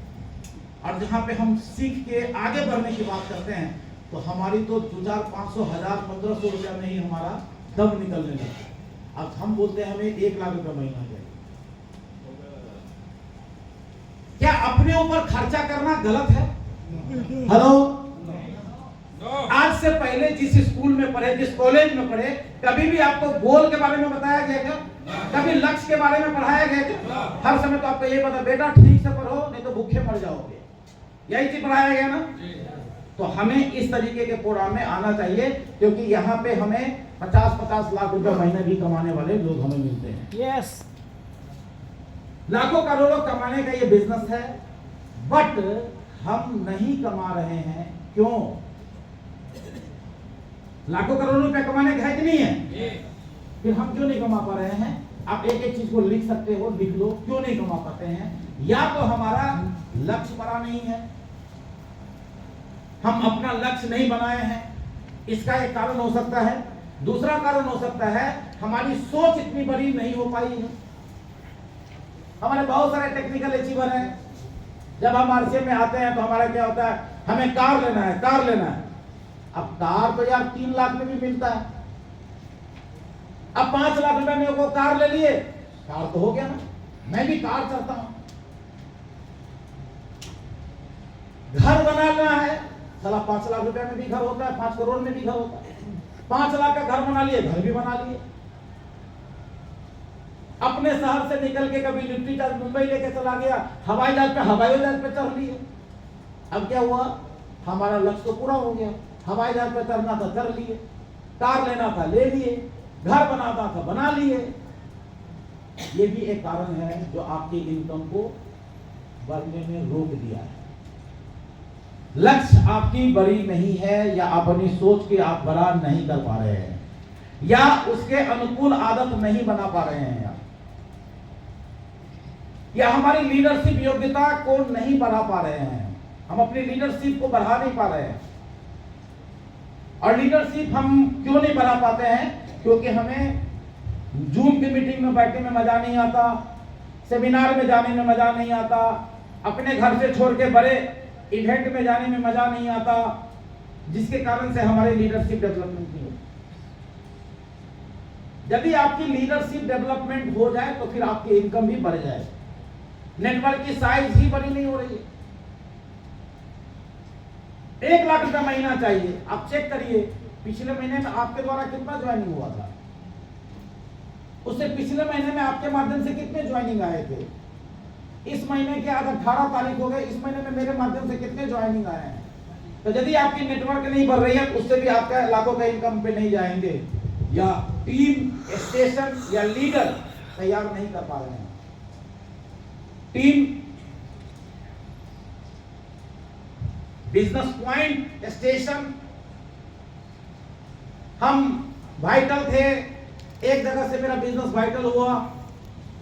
और जहां पे हम सीख के आगे बढ़ने की बात करते हैं तो हमारी तो 2,000, 500, 1,000, 1,500 रुपया में ही हमारा दम निकलने लगता है। अब हम बोलते हैं हमें 1 लाख रुपया महीना चाहिए। क्या अपने ऊपर खर्चा करना गलत है? हेलो, आज से पहले जिस स्कूल में पढ़े, जिस कॉलेज में पढ़े, कभी भी आपको गोल के बारे में बताया गया क्या? कभी लक्ष्य के बारे में पढ़ाया गया क्या? हर समय तो आपको ये पता, बेटा ठीक से पढ़ो नहीं तो भूखे मर जाओगे, यही चीज पढ़ाया गया ना? तो हमें इस तरीके के प्रोग्राम में आना चाहिए, क्योंकि यहाँ पे हमें 50-50 लाख रुपए महीने भी कमाने वाले लोग हमें मिलते हैं। यस। लाखों करोड़ों कमाने का ये बिजनेस है, बट हम नहीं कमा रहे हैं। क्यों? लाखों करोड़ों रुपए कमाने का है कि नहीं है? फिर हम क्यों नहीं कमा पा रहे हैं? आप एक एक चीज को लिख सकते हो, लिख लो, क्यों नहीं कमा पाते हैं? या तो हमारा लक्ष्य बड़ा नहीं है, हम अपना लक्ष्य नहीं बनाए हैं, इसका एक कारण हो सकता है। दूसरा कारण हो सकता है हमारी सोच इतनी बड़ी नहीं हो पाई है। हमारे बहुत सारे टेक्निकल अचीवर हैं, जब हम आरसीएम में आते हैं तो हमारा क्या होता है, हमें कार लेना है, कार लेना है। अब कार तो यार 3 लाख में भी मिलता है। अब 5 लाख रुपए में वो कार ले लिए, कार तो हो गया ना, मैं भी कार चाहता हूं। घर बनाना है, साला 5 लाख रुपए में भी घर होता है, 5 करोड़ में भी घर होता है। 5 लाख का घर बना लिए, घर भी बना लिए। अपने शहर से निकल के कभी लिफ्टी चार्ज मुंबई लेके चला गया, हवाई जहाज पे चढ़ लिए। अब क्या हुआ, हमारा लक्ष्य तो पूरा हो गया। हवाई जहाज पे चढ़ना था, चढ़ लिए। कार लेना था, ले लिए। घर बनाना था, बना लिए। ये भी एक कारण है जो आपकी इनकम को बढ़ने में रोक दिया है। लक्ष्य आपकी बड़ी नहीं है, या अपनी सोच के आप बड़ा नहीं कर पा रहे हैं, या उसके अनुकूल आदत नहीं बना पा रहे हैं, या हमारी लीडरशिप योग्यता को नहीं बढ़ा पा रहे हैं, हम अपनी लीडरशिप को बढ़ा नहीं पा रहे हैं। और लीडरशिप हम क्यों नहीं बढ़ा पाते हैं? क्योंकि हमें जूम की मीटिंग में बैठने में मजा नहीं आता, सेमिनार में जाने में मजा नहीं आता, अपने घर से छोड़ के बड़े इवेंट में जाने में मजा नहीं आता, जिसके कारण से हमारी लीडरशिप डेवलपमेंट नहीं होती। यदि आपकी लीडरशिप डेवलपमेंट हो जाए तो फिर आपकी इनकम भी बढ़ जाए। नेटवर्क की साइज ही बड़ी नहीं हो रही है। 1 लाख रुपया महीना चाहिए। आप चेक करिए पिछले महीने में आपके द्वारा कितना ज्वाइनिंग हुआ था, उससे पिछले महीने में आपके माध्यम से कितने ज्वाइनिंग आए थे, इस महीने के आज 18 तारीख हो गए, इस महीने में मेरे माध्यम से कितने ज्वाइनिंग आए हैं। तो यदि आपकी नेटवर्क नहीं बढ़ रही है तो उससे भी आपका लाखों का इनकम पे नहीं जाएंगे, या टीम, स्टेशन या लीडर तैयार नहीं कर पा रहे हैं। टीम, बिजनेस पॉइंट, स्टेशन, हम वाइटल थे। एक जगह से मेरा बिजनेस वाइटल हुआ,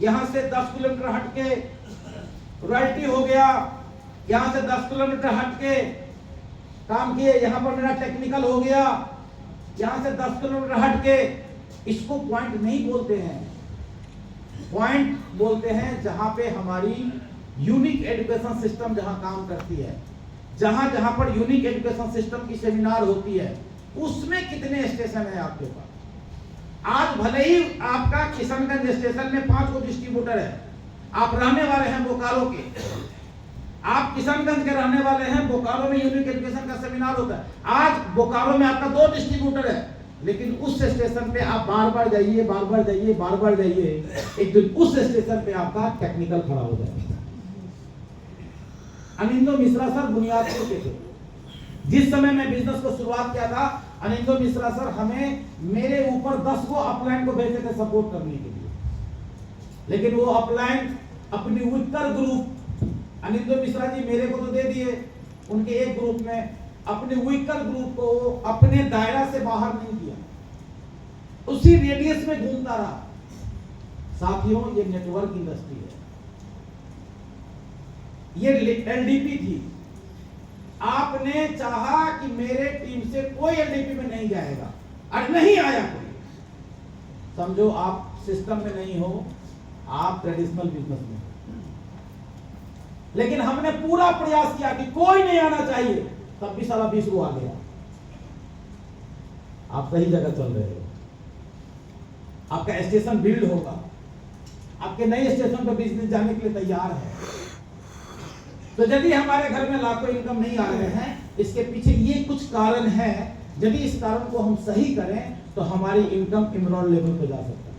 यहां से 10 किलोमीटर हटके रॉयल्टी हो गया, यहां से 10 किलोमीटर हटके काम किए, यहां पर मेरा टेक्निकल हो गया, यहां से 10 किलोमीटर हटके। इसको पॉइंट नहीं बोलते हैं, पॉइंट बोलते हैं जहां पे हमारी यूनिक एजुकेशन सिस्टम जहां काम करती है, जहां जहां पर यूनिक एजुकेशन सिस्टम की सेमिनार होती है, उसमें कितने स्टेशन है आपके पास। आज भले ही आपका किशनगंज स्टेशन में 5 को डिस्ट्रीब्यूटर है, आप रहने वाले हैं बोकारो के, आप किशनगंज के रहने वाले हैं, बोकारो में यूनिक एजुकेशन का सेमिनार होता है। आज बोकारो में आपका 2 डिस्ट्रीब्यूटर है, लेकिन उस स्टेशन पे आप बार बार जाइए, बार बार जाइए, बार बार जाइए, एक दिन उस स्टेशन पे आपका टेक्निकल खड़ा हो जाएगा। अनिंदो मिश्रा सर बुनियादपुर के थे। जिस समय मैं बिजनेस को शुरुआत किया था, अनिंदो मिश्रा सर हमें मेरे ऊपर 10 को अपलाइन को भेजे थे सपोर्ट करने के लिए, लेकिन वो अपलाइन अपनी उत्तर ग्रुप, अनिंदो मिश्रा जी मेरे को तो दे दिए, उनके एक ग्रुप में अपने विकर ग्रुप को अपने दायरा से बाहर नहीं किया, उसी रेडियस में घूमता रहा। साथियों, ये नेटवर्क इंडस्ट्री है, ये एलडीपी थी। आपने चाहा कि मेरे टीम से कोई एलडीपी में नहीं जाएगा, और नहीं आया कोई, समझो आप सिस्टम में नहीं हो, आप ट्रेडिशनल बिजनेस में हो। लेकिन हमने पूरा प्रयास किया कि कोई नहीं आना चाहिए, तब भी सारा 20 को आ गया। आप सही जगह चल रहे हो, आपका स्टेशन बिल्ड होगा, आपके नए स्टेशन पर बिजनेस जाने के लिए तैयार है। तो यदि हमारे घर में लाखों इनकम नहीं आ रहे हैं, इसके पीछे ये कुछ कारण है। यदि इस कारण को हम सही करें तो हमारी इनकम इमरान लेवल पे जा सकता है।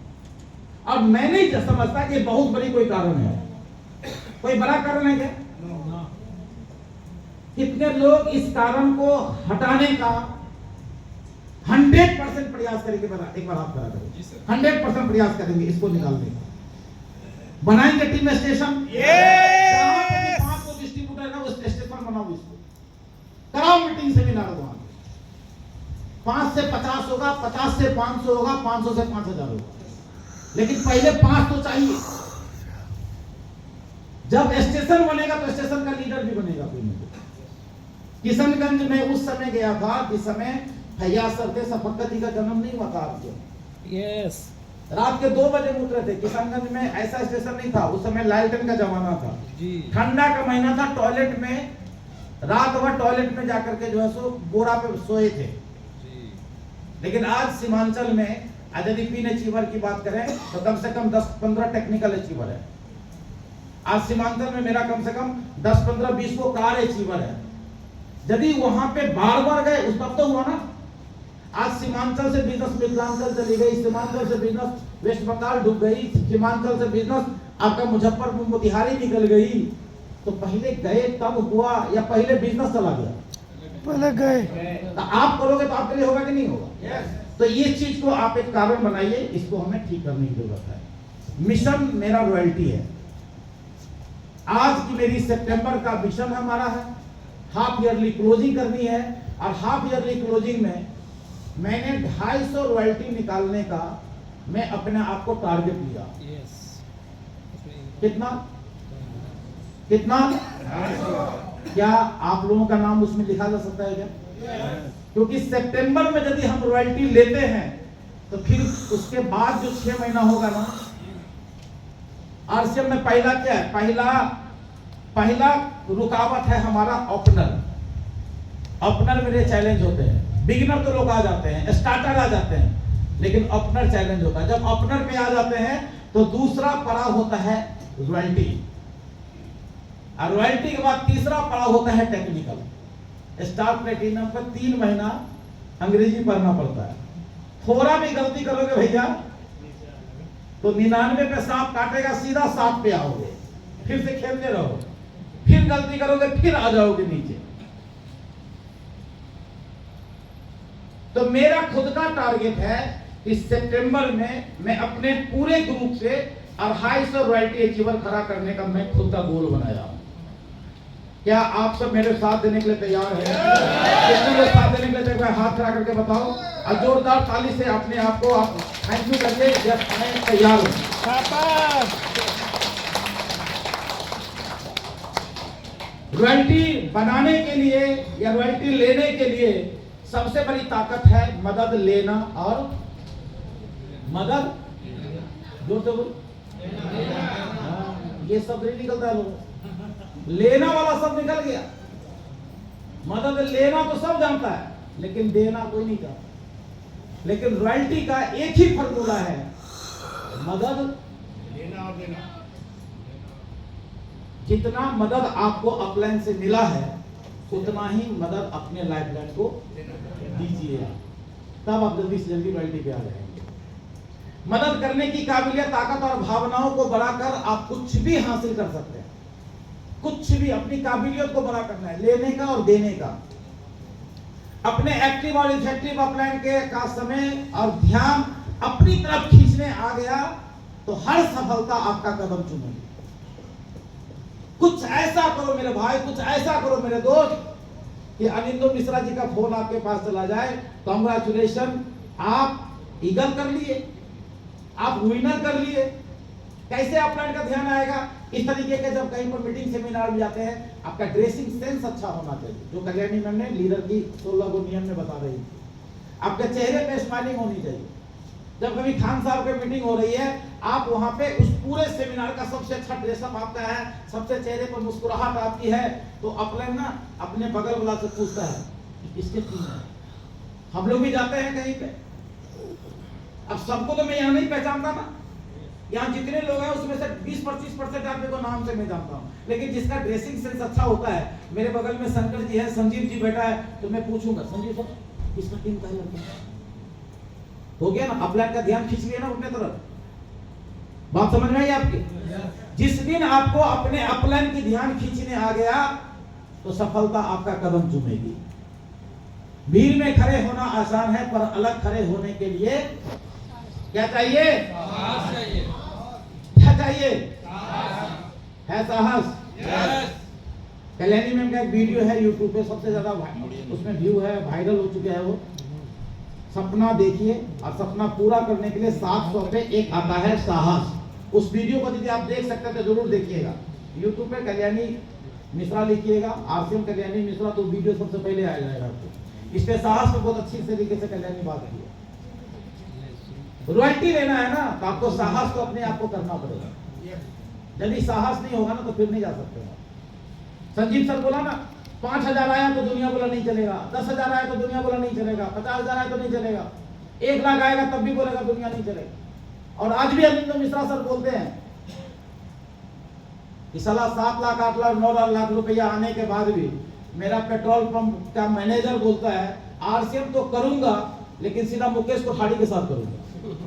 अब मैं नहीं समझता कि बहुत बड़ी कोई कारण है, कोई बड़ा कारण है क्या? कितने लोग इस कारण को हटाने का 100% प्रयास करेंगे? एक बार आप करा करें, 100% प्रयास करेंगे इसको निकालने का। बनाएंगे टीम स्टेशन, जहां पे भी 5 को डिस्ट्रीब्यूटर है ना, उस स्टेशन बनाओ, इसको कराओ मीटिंग, सेमिनार वहां 5 से 50 होगा, 50 से 500 होगा, 500 से 5000 होगा, लेकिन पहले 5 तो चाहिए। जब स्टेशन बनेगा तो स्टेशन का लीडर भी बनेगा कोई ना कोई। किशनगंज में उस समय गया था जिस समय फैयाज सर थे, शफकत जी का जन्म नहीं हुआ था आपके। यस। रात के 2 बजे उतरे थे। किशनगंज में ऐसा स्टेशन नहीं था, उस समय लालटेन का जमाना था जी। ठंडा का महीना था, टॉयलेट में रात भर टॉयलेट में जाकर के जो है सो बोरा पे सोए थे जी। लेकिन आज सीमांचल में यदि पीन अचीवर की बात करें तो कम से कम 10-15 टेक्निकल अचीवर है। आज सीमांचल में मेरा कम से कम 10-15-20 को कार अचीवर है। यदि वहां पे बार बार गए उस तब तो हुआ ना। आज सीमांचल से बिजनेस मिथिलांचल चली गई, सीमांचल से बिजनेस वेस्ट बंगाल डूब गई, सीमांचल से बिजनेस आपका मुजफ्फरपुर मोतिहारी निकल गई। तो पहले गए तब हुआ या पहले बिजनेस चला गया? पहले गए। तो आप करोगे तो आपके लिए होगा कि नहीं होगा? तो ये चीज को आप एक कारण बनाइए, इसको हमें ठीक करने की जरूरत है। मिशन मेरा रॉयल्टी है। आज की मेरी सितंबर का मिशन हमारा है, हाफ ईयरली क्लोजिंग करनी है, और हाफ ईयरली क्लोजिंग में मैंने 250 रॉयल्टी निकालने का मैं अपने आप को टारगेट लिया। कितना कितना? क्या आप लोगों का नाम उसमें लिखा जा सकता है क्या? क्योंकि सितंबर में यदि हम रॉयल्टी लेते हैं तो फिर उसके बाद जो 6 महीना होगा ना, आरसीएम में पहला क्या है? पहला रुकावट है हमारा ओपनर। ओपनर मेरे चैलेंज होते हैं। बिगिनर तो लोग आ जाते हैं, स्टार्टर आ जाते हैं, लेकिन ओपनर चैलेंज होता है। जब ओपनर पे आ जाते हैं तो दूसरा पड़ाव होता है रॉयल्टी, और रॉयल्टी के बाद तीसरा पड़ाव होता है टेक्निकल। स्टार प्लेटिनम पर 3 महीना अंग्रेजी पढ़ना पड़ता है। थोड़ा भी गलती करोगे भैया तो 99 पे सांप काटेगा, सीधा 7 पे आओगे, फिर से खेलते रहो, फिर गलती करोगे फिर आ जाओगे नीचे। तो मेरा खुद का टारगेट है इस सितंबर में मैं अपने पूरे ग्रुप से 250 रॉयल्टी अचीवर खड़ा करने का मैं खुद का गोल बनाया हूं। क्या आप सब मेरे साथ देने के लिए तैयार हैं? कितने लोग साथ देने के लिए तैयार? हाथ खड़ा करके बताओ, और जोरदार ताली से अपने आप को आप थैंक यू करिए जब मैं तैयार हूं। रॉयल्टी बनाने के लिए या रॉयल्टी लेने के लिए सबसे बड़ी ताकत है मदद लेना और मदद जोर से बोल। ये शब्द नहीं निकलता है लोगों, लेना वाला शब्द निकल गया। मदद लेना तो सब जानता है, लेकिन देना कोई नहीं जानता। लेकिन रॉयल्टी का एक ही फॉर्मूला है, मदद लेना और देना। जितना मदद आपको अपलाइन से मिला है उतना ही मदद अपने लाइफलाइन को दीजिए, तब आप जल्दी से जल्दी रॉयल्टी पे आ जाएंगे। मदद करने की काबिलियत, ताकत और भावनाओं को बढ़ाकर आप कुछ भी हासिल कर सकते हैं। कुछ भी, अपनी काबिलियत को बड़ा करना है, लेने का और देने का। अपने एक्टिव और इफेक्टिव अपलाइन के का समय और ध्यान अपनी तरफ खींचने आ गया तो हर सफलता आपका कदम चूमेगी। कुछ ऐसा करो मेरे भाई, कुछ ऐसा करो मेरे दोस्त कि अनिंदो मिश्रा जी का फोन आपके पास चला जाए, कांग्रेचुलेशन, आप ईगल कर लिए, आप विनर कर लिए। कैसे अपलाइन का ध्यान आएगा? इस तरीके के जब कहीं पर मीटिंग सेमिनार में जाते हैं, आपका ड्रेसिंग सेंस अच्छा होना चाहिए, जो कल्याणी मैम ने लीडर की 16 गो नियम में बता रही थी। आपके चेहरे पे स्माइलिंग होनी चाहिए। जब कभी खान साहब की मीटिंग हो रही है, आप वहां पे उस पूरे सेमिनार का सबसे अच्छा ड्रेसअप आपका है, सबसे चेहरे पर मुस्कुराहट आपकी है, तो अपलाइन ना अपने बगल वाला से पूछता है इसके क्यों है। हम लोग भी जाते हैं कहीं पे, अब सबको तो मैं यहाँ नहीं पहचानता ना, यहाँ जितने लोग हैं उसमें से 20-25% आदमी को नाम से मैं जानता हूँ, लेकिन जिसका ड्रेसिंग सेंस अच्छा होता है, मेरे बगल में शंकर जी है, संजीव जी बैठा है, तो मैं पूछूंगा संजीव सर इसका टीम का लड़का हो गया ना, अपलाइन का ध्यान खींच लिया ना अपने तरफ। बात समझ में आई आपकी? जिस दिन आपको अपने अपलाइन की ध्यान खींचने आ गया तो सफलता आपका कदम चूमेगी। भीड़ में खड़े होना आसान है, पर अलग खड़े होने के लिए क्या चाहिए? क्या चाहिए? है साहस। कल्याणी मैम का एक वीडियो है यूट्यूब पे, सबसे ज्यादा उसमें व्यू है, वायरल हो चुके हैं वो। सपना देखिए और सपना पूरा करने के लिए 700 पे एक आता है साहस। उस वीडियो को यदि आप देख सकते हैं तो जरूर देखिएगा। यूट्यूब पे कल्याणी मिश्रा लिखिएगा, आरसीएम कल्याणी मिश्रा, तो वीडियो सबसे पहले आ जाएगा आपको। इस पे साहस पे बहुत अच्छी तरीके से कल्याणी बात की है। रॉयल्टी लेना है ना, तो आपको साहस को अपने आप को करना पड़ेगा। यदि साहस नहीं होगा ना तो फिर नहीं जा सकते। संजीव सर बोला ना, 5,000 आया तो दुनिया बोला नहीं चलेगा, 10,000 आया तो दुनिया बोला नहीं चलेगा, 50,000 आया तो नहीं चलेगा, 1 लाख आएगा तब भी बोलेगा दुनिया नहीं चलेगा। और आज भी अनिंदो मिश्रा सर बोलते हैं कि साला 7 लाख 8 लाख 9 लाख रुपया आने के बाद भी मेरा पेट्रोल पंप का मैनेजर बोलता है आरसीएम तो करूंगा लेकिन सीधा मुकेश कोठारी के साथ करूंगा।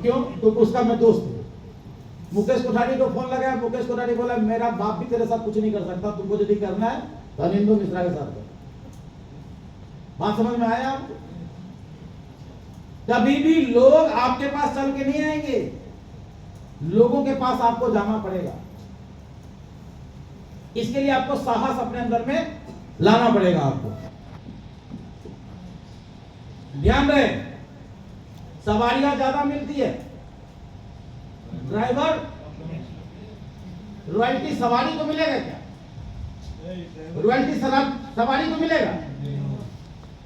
क्यों? तो उसका मैं दोस्त हूं। मुकेश कोठारी को फोन लगाया, मुकेश कोठारी बोला मेरा बाप भी तेरे साथ कुछ नहीं कर सकता, तुमको यदि करना है तो अनिंदो मिश्रा के साथ करो। बात समझ में आया आपको? कभी भी लोग आपके पास चल के नहीं आएंगे, लोगों के पास आपको जाना पड़ेगा। इसके लिए आपको साहस अपने अंदर में लाना पड़ेगा आपको। ध्यान रहे, सवारियां ज्यादा मिलती है, ड्राइवर रॉयल्टी सवारी को मिलेगा क्या? रॉयल्टी सवारी को मिलेगा?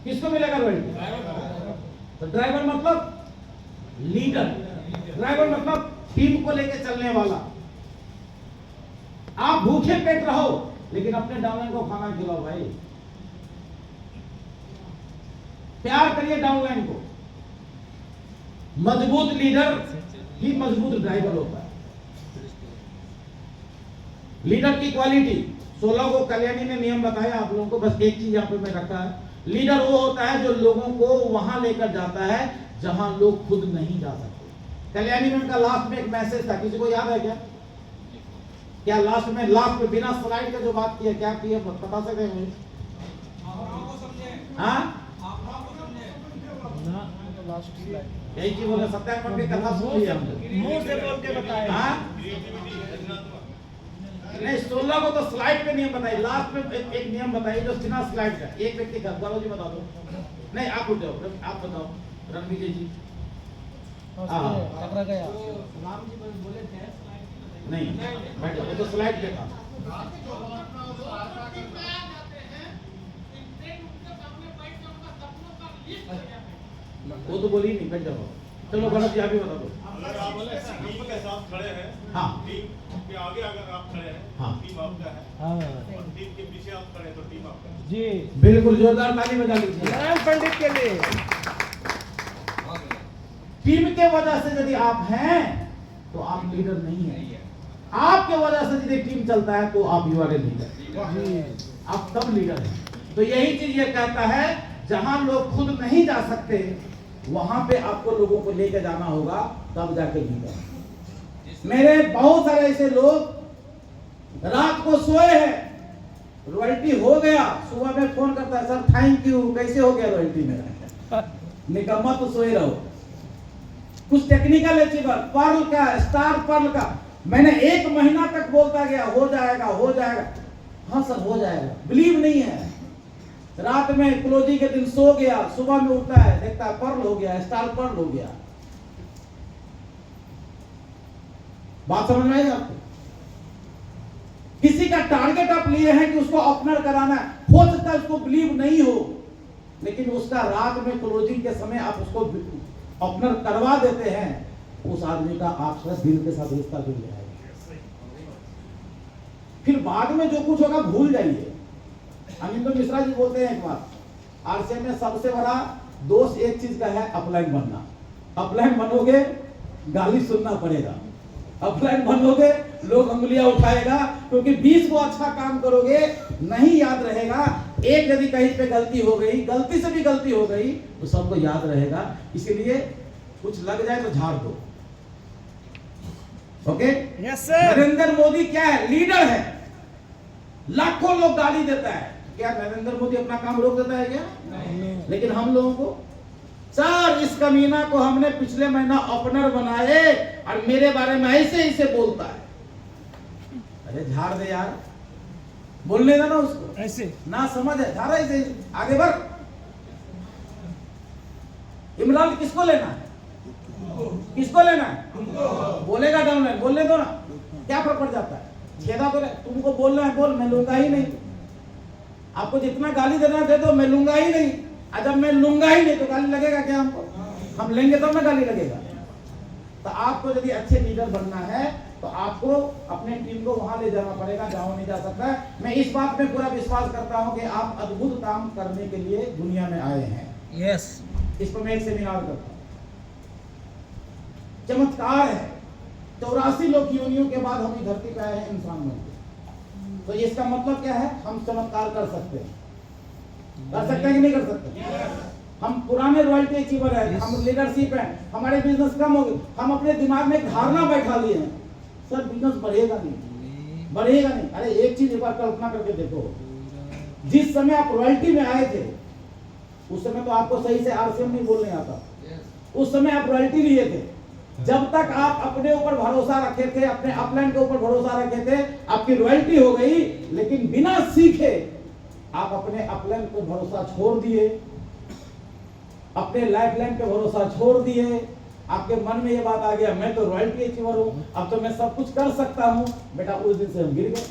किसको मिलेगा रॉयल्टी? तो ड्राइवर मतलब लीडर, ड्राइवर मतलब टीम को लेके चलने वाला। आप भूखे पेट रहो लेकिन अपने डाउनलाइन को खाना खिलाओ भाई, प्यार करिए डाउनलाइन को। मजबूत लीडर ही मजबूत ड्राइवर होता है। लीडर की क्वालिटी 16 को कल्याणी ने नियम बताया आप लोगों को, बस एक चीज यहाँ पे मैं रखा है। लीडर वो होता है जो लोगों को वहां लेकर जाता है जहां लोग खुद नहीं जा सकते। कल्याणी में उनका लास्ट में एक मैसेज था, किसी को याद है क्या? क्या लास्ट में बिना स्लाइड का जो बात की है, क्या की है बता सकते हैं मुझे? हाँ यही चीज बोले, सत्याग्रह की कथा सुन लिया हमने, मुंह से बोल के बताया। हाँ नहीं, 16 को तो स्लाइड पे नियम बताइए, लास्ट में एक नियम बताइए जो बिना स्लाइड का। एक व्यक्ति का गौरव जी बता दो, नहीं आप उठ जाओ, आप बताओ रणविजय जी। टकरा गया। नहीं बैठ जाओ, वो तो स्लाइड पे था। वो तो बोली नहीं, बैठ जाओ। चलो गौरव जी आप ही बता दो। अगर आप टीम के साथ खड़े हैं, हाँ। टीम के आगे अगर आप खड़े हैं, हाँ। टीम आपका है, हाँ और टीम के पीछे आप खड़े हैं तो टीम आपका है। जी, बिल्कुल जोरदार ताली बजा लीजिए नारायण पंडित के लिए। टीम के वजह से यदि आप हैं तो आप लीडर नहीं है। आपके वजह से यदि टीम चलता है तो आप यू आर ए लीडर, आप तब लीडर हैं। तो यही चीज ये कहता है, जहां लोग खुद नहीं जा सकते वहां पे आपको लोगों को लेकर जाना होगा, तब जाके लीडर। मेरे बहुत सारे ऐसे लोग रात को सोए हैं, रॉयल्टी हो गया, सुबह में फोन करता है, सर थैंक यू, कैसे हो गया रॉयल्टी मेरा? निकम्मा तो सोए रहो। कुछ टेक्निकल अचीवर, पर्ल का, स्टार पर्ल का, मैंने 1 महीना तक बोलता गया हो जाएगा हो जाएगा, हाँ सर हो जाएगा, बिलीव नहीं है। रात में क्लोजिंग के दिन सो गया, सुबह में उठता है देखता है पर्ल हो गया, स्टार पर्ल हो गया। बात समझ में आई आपको? किसी का टारगेट आप लिए हैं कि उसको ओपनर कराना है, हो सकता है उसको बिलीव नहीं हो, लेकिन उसका रात में क्लोजिंग के समय आप उसको ओपनर करवा देते हैं, उस आदमी का आपसे दिल के साथ रिश्ता जुड़ जाएगा। फिर बाद में जो कुछ होगा भूल जाइए। अनिंदो मिश्रा जी बोलते हैं एक बात, आरसीएम में सबसे बड़ा दोष एक चीज का है, अपलाइन बनना। अपलाइन बनोगे गाली सुनना पड़ेगा, अपलाइन बनोगे लोग उंगलियां उठाएगा, क्योंकि 20 को अच्छा काम करोगे नहीं याद रहेगा। एक यदि कहीं पे गलती हो गई, गलती से भी गलती हो गई तो सबको याद रहेगा। इसीलिए कुछ लग जाए तो झाड़ दो। Okay yes sir. Narendra Modi क्या है? लीडर है। लाखों लोग गाली देता है, क्या नरेंद्र मोदी अपना काम रोक देता है क्या? नहीं। लेकिन हम लोगों को, सर इस कमीना को हमने पिछले महीना ओपनर बनाए और मेरे बारे में ऐसे ऐसे बोलता है। अरे झाड़ दे यार, बोलने देना उसको, ऐसे ना समझ है, झाड़ ऐसे आगे बढ़। इमरान किसको लेना है? किसको लेना है? बोलेगा डाउनलाइन, बोलने दो ना, क्या फर्क पड़ जाता है? छेदा तो तुमको बोलना है बोल, मैं लूंगा ही नहीं। आपको जितना गाली देना दे दो, मैं लूंगा ही नहीं। जब मैं लूंगा ही नहीं तो गाली लगेगा क्या हमको? हम लेंगे तब ना गाली लगेगा। तो आपको यदि अच्छे लीडर बनना है तो आपको अपने टीम को वहां ले जाना पड़ेगा जहां नहीं जा सकता है। मैं इस बात में पूरा विश्वास करता हूं कि आप अद्भुत काम करने के लिए दुनिया में आए हैं। यस। इस पर मैं एक सेमिनार करता हूं, चमत्कार है। 84 लोग योनियों के बाद हम धरती पे आए हैं इंसान में। तो इसका मतलब क्या है? हम चमत्कार कर सकते हैं। कर सकते हैं कि नहीं कर सकते? हम पुराने रॉयल्टी अचीवर हैं, हम लीडरशिप हैं, हमारे बिजनेस कम हो गए, हम अपने दिमाग में धारणा बैठा लिए हैं, सर बिजनेस बढ़ेगा नहीं, बढ़ेगा नहीं। अरे एक चीज एक बार कल्पना करके देखो, जिस समय आप रॉयल्टी में आए थे उस समय तो आपको सही से आरसीएम नहीं बोलने आता, उस समय आप रॉयल्टी लिए थे। जब तक आप अपने ऊपर भरोसा रखे थे, अपने अपलाइन के ऊपर भरोसा रखे थे, आपकी रॉयल्टी हो गई, लेकिन बिना सीखे आप अपने अपलाइन को भरोसा छोड़ दिए, अपने लाइफ लाइन पे भरोसा छोड़ दिए, आपके मन में ये बात आ गया मैं तो रॉयल्टी अचीवर हूं, अब तो मैं सब कुछ कर सकता हूं। बेटा उस दिन से हम गिर गए।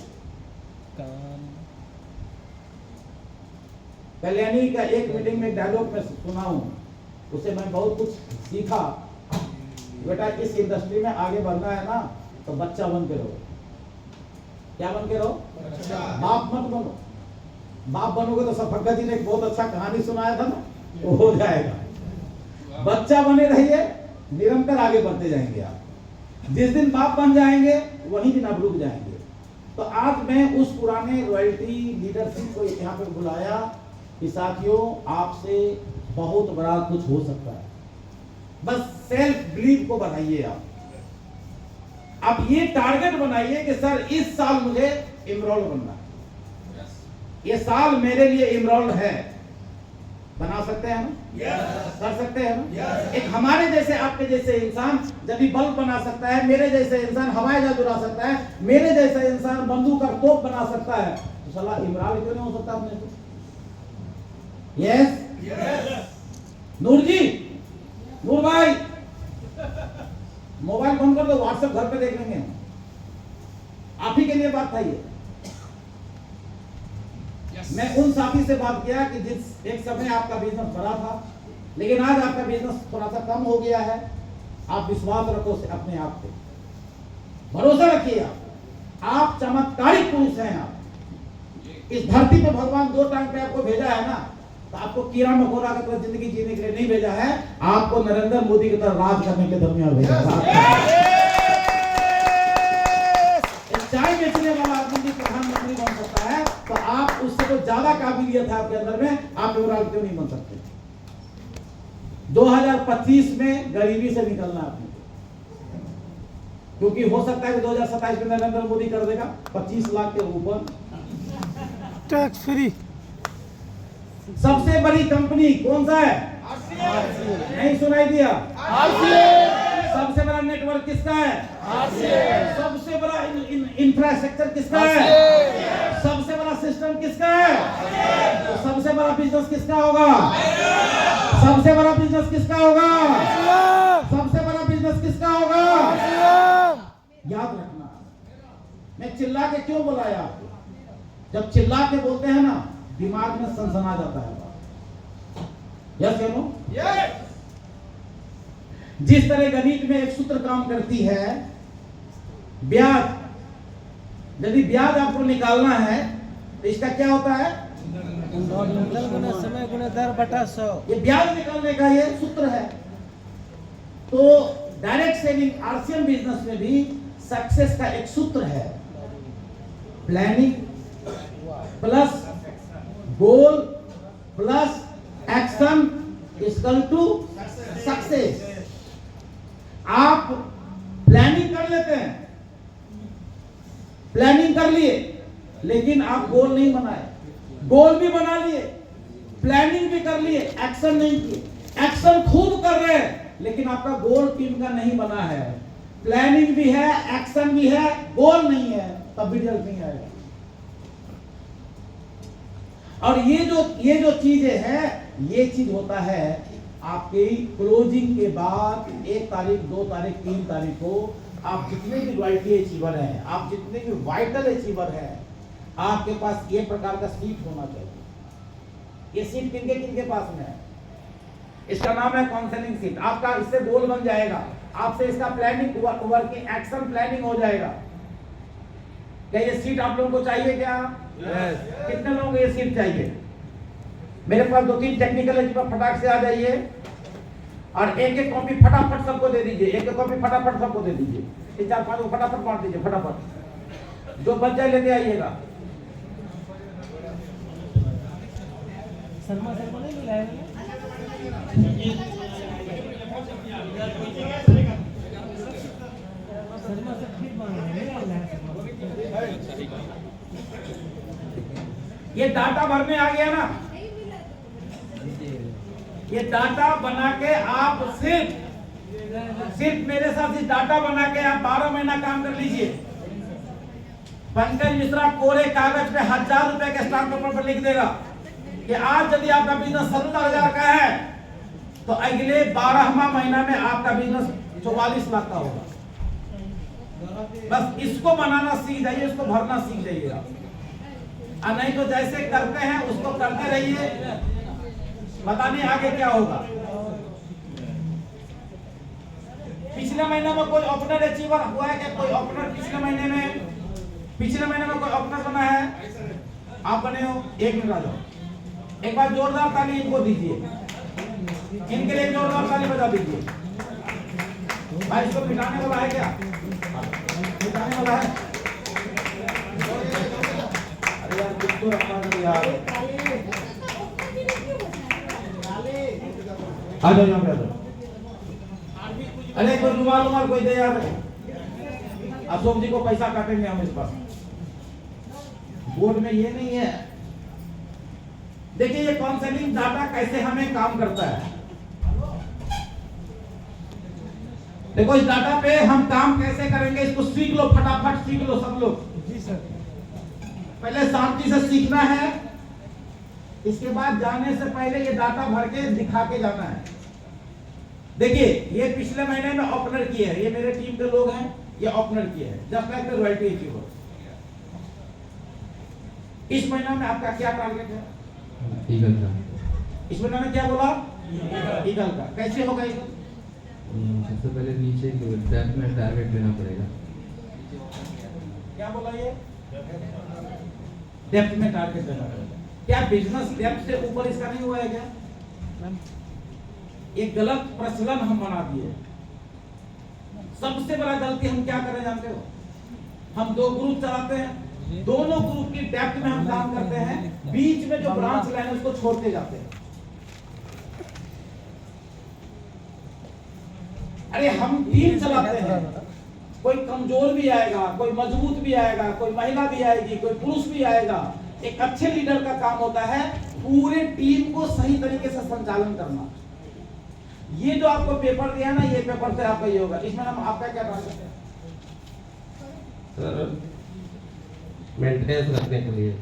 कल्याणी का एक मीटिंग में डायलॉग में सुना हूं, उसे मैं बहुत कुछ सीखा। बेटा इस इंडस्ट्री में आगे बढ़ना है ना तो बच्चा बन के रहो। क्या बन के रहो? बाप मत बनो। बाप बनोगे तो सफरगा जी ने एक बहुत अच्छा कहानी सुनाया था ना, वो हो जाएगा। बच्चा बने रहिए, निरंतर आगे बढ़ते जाएंगे आप। जिस दिन बाप बन जाएंगे वही दिन आप रुक जाएंगे। तो आज मैं उस पुराने रॉयल्टी लीडरशिप को यहाँ पे बुलाया कि साथियों आपसे बहुत बड़ा कुछ हो सकता है। बस सेल्फ बिलीव को बढ़ाइए आप ये टारगेट बनाइए कि सर इस साल मुझे इमरोल्ड बनना है, ये साल मेरे लिए इमरोल्ड है। बना सकते हैं ना? कर सकते हैं ना? एक हमारे जैसे आपके जैसे इंसान यदि बल्ब बना सकता है, मेरे जैसे इंसान हवाई जहाज उड़ा सकता है, मेरे जैसा इंसान बंदूक और तोप बना सकता है, तो साला इमरान क्यों नहीं हो सकता अपने से? यस नूर जी, नूर भाई मोबाइल बंद कर दो, व्हाट्सएप घर पे देख लेंगे। आप ही के लिए बात था ये। मैं उन साथी से बात किया कि जिस एक समय आपका बिजनेस बड़ा था, लेकिन आज आपका बिजनेस थोड़ा सा कम हो गया है। आप विश्वास रखो से अपने आप पे, भरोसा रखिए। आप चमत्कारिक पुरुष हैं। आप इस धरती पे भगवान 2 टाइम पे आपको भेजा है ना, तो आपको कीड़ा मकोड़ा की तरह जिंदगी जीने के लिए नहीं भेजा है, आपको नरेंद्र मोदी की तरह राज करने के दरमियान भेजा है। चाय बेचने वाला आदमी भी प्रधानमंत्री बन सकता है, तो आप उससे तो ज्यादा काबिलियत है आपके अंदर में, आप युवराज क्यों नहीं बन सकते? 2025 में गरीबी से निकलना आपने, क्योंकि हो सकता है कि 2027 में नरेंद्र मोदी कर देगा 25 लाख के ऊपर टैक्स फ्री। सबसे बड़ी कंपनी कौन सा है? नहीं सुनाई दिया? सबसे बड़ा नेटवर्क किसका है? सबसे बड़ा इंफ्रास्ट्रक्चर किसका है? सबसे बड़ा सिस्टम किसका है? तो सबसे बड़ा बिजनेस किसका होगा? सबसे बड़ा बिजनेस किसका होगा? सबसे बड़ा बिजनेस किसका होगा? याद रखना। मैं चिल्ला के क्यों बुलाया आपको? जब चिल्ला के बोलते हैं ना, दिमाग में सनसना जाता है। यस या नो? जिस तरह गणित में एक सूत्र काम करती है, ब्याज, यदि ब्याज आपको निकालना है तो इसका क्या होता है? समय गुना दर बटा 100। ये ब्याज निकालने का ये सूत्र है। तो डायरेक्ट सेलिंग आरसीएम बिजनेस में भी सक्सेस का एक सूत्र है, planning plus goal plus action equal to success. आप प्लानिंग कर लेते हैं, प्लानिंग कर लिए लेकिन आप गोल नहीं बनाए, गोल भी बना लिए, प्लानिंग भी कर लिए, एक्शन नहीं किए। एक्शन खूब कर रहे हैं लेकिन आपका गोल टीम का नहीं बना है। प्लानिंग भी है, एक्शन भी है, गोल नहीं है, तब भी रिजल्ट नहीं आएगा। और ये जो चीजें हैं, ये चीज होता है आपके क्लोजिंग के बाद 1 तारीख 2 तारीख 3 तारीख को आप जितने भी रॉयल्टी अचीवर हैं, आप जितने भी वाइटल अचीवर हैं, आपके पास ये प्रकार का सीट होना चाहिए। ये सीट किनके किनके पास में है? इसका नाम है काउंसलिंग सीट। आपका इससे गोल बन जाएगा, आपसे इसका प्लानिंग वर्किंग एक्शन प्लानिंग हो जाएगा। क्या ये सीट आप लोगों को चाहिए? क्या कितने लोगों को ये सीट चाहिए? मेरे पास 2-3 टेक्निकल अचीवर फटाक से आ जाइए और एक कॉपी फटाफट सबको दे दीजिए। एक कॉपी फटाफट सबको दे दीजिए। 3-4-5 को फटाफट बांट दीजिए, फटाफट। जो बच जाए लेते आइएगा। शर्मा सर को नहीं मिला है? शर्मा सर फिर मांग रहे हैं, नहीं मिला है शर्मा। ये डाटा भरने आ गया ना, ये डाटा बना के आप सिर्फ मेरे साथ इस डाटा बना के आप 12 महीना काम कर लीजिए। पंकज मिश्रा कोरे कागज पे 1000 रुपए के स्टाम्प पेपर पर लिख देगा कि आज यदि आपका बिजनेस 70,000 का है तो अगले 12वां महीना में आपका बिजनेस 44 लाख का होगा। बस इसको बनाना सीख जाइए, इसको भरना सीख जाइएगा, और नहीं तो जैसे करते हैं उसको करते रहिए, पता नहीं आगे क्या होगा। पिछले महीने में कोई ओपनर अचीवर हुआ है क्या? कोई ओपनर पिछले महीने में कोई ओपनर बना है? आप बने हो? 1 मिनट आ जाओ, एक बार जोरदार ताली इनको दीजिए, इनके लिए जोरदार ताली बजा दीजिए। भाई इसको पिटाने वाला है क्या? पिटाने वाला है? अरे यार कुछ तो रखना चाहिए यार। आ जाओ यहाँ पे आ जाओ। अरे कोई रुमाल कोई दे यार, अशोक जी को पैसा काटेंगे हम इस पर। बोर्ड में ये नहीं है। देखिए ये काउंसलिंग डाटा कैसे हमें काम करता है। देखो इस डाटा पे हम काम कैसे करेंगे, इसको सीख लो, फटाफट सीख लो सब लोग। जी सर। पहले शांति से सीखना है, इसके बाद जाने से पहले ये डाटा भर के दिखा के जाना है। देखिए ये पिछले महीने में ओपनर किए हैं, ये मेरे टीम के लोग हैं, ये ओपनर किए हैं just like the royalty achiever. इस महीना में आपका क्या टारगेट है? ईगल का। इस महीना में क्या बोला? ईगल का। कैसे होगा ईगल? सबसे पहले नीचे डेप्थ में टारगेट लेना पड़ेगा। क्या बोला ये? डेप्थ में टारगेट लेना पड़ेगा। क्या बिजनेस डेप्थ से ऊपर इसका नहीं हुआ है क्या? एक गलत प्रचलन हम बना दिए। सबसे बड़ा गलती हम क्या करें जानते हो? हम 2 ग्रुप चलाते हैं, दोनों ग्रुप की डेप्थ में हम काम करते हैं, बीच में जो ब्रांच लाइन है उसको छोड़ते जाते हैं। अरे हम टीम चलाते हैं, कोई कमजोर भी आएगा, कोई मजबूत भी आएगा, कोई महिला भी आएगी, कोई पुरुष भी आएगा। एक अच्छे लीडर का काम होता है पूरे टीम को सही तरीके से संचालन करना। ये जो आपको पेपर दिया ना, ये पेपर से आपका ये होगा। इसमें हम आपका क्या टारगेट है? सर मेंटेनेंस रखने के लिए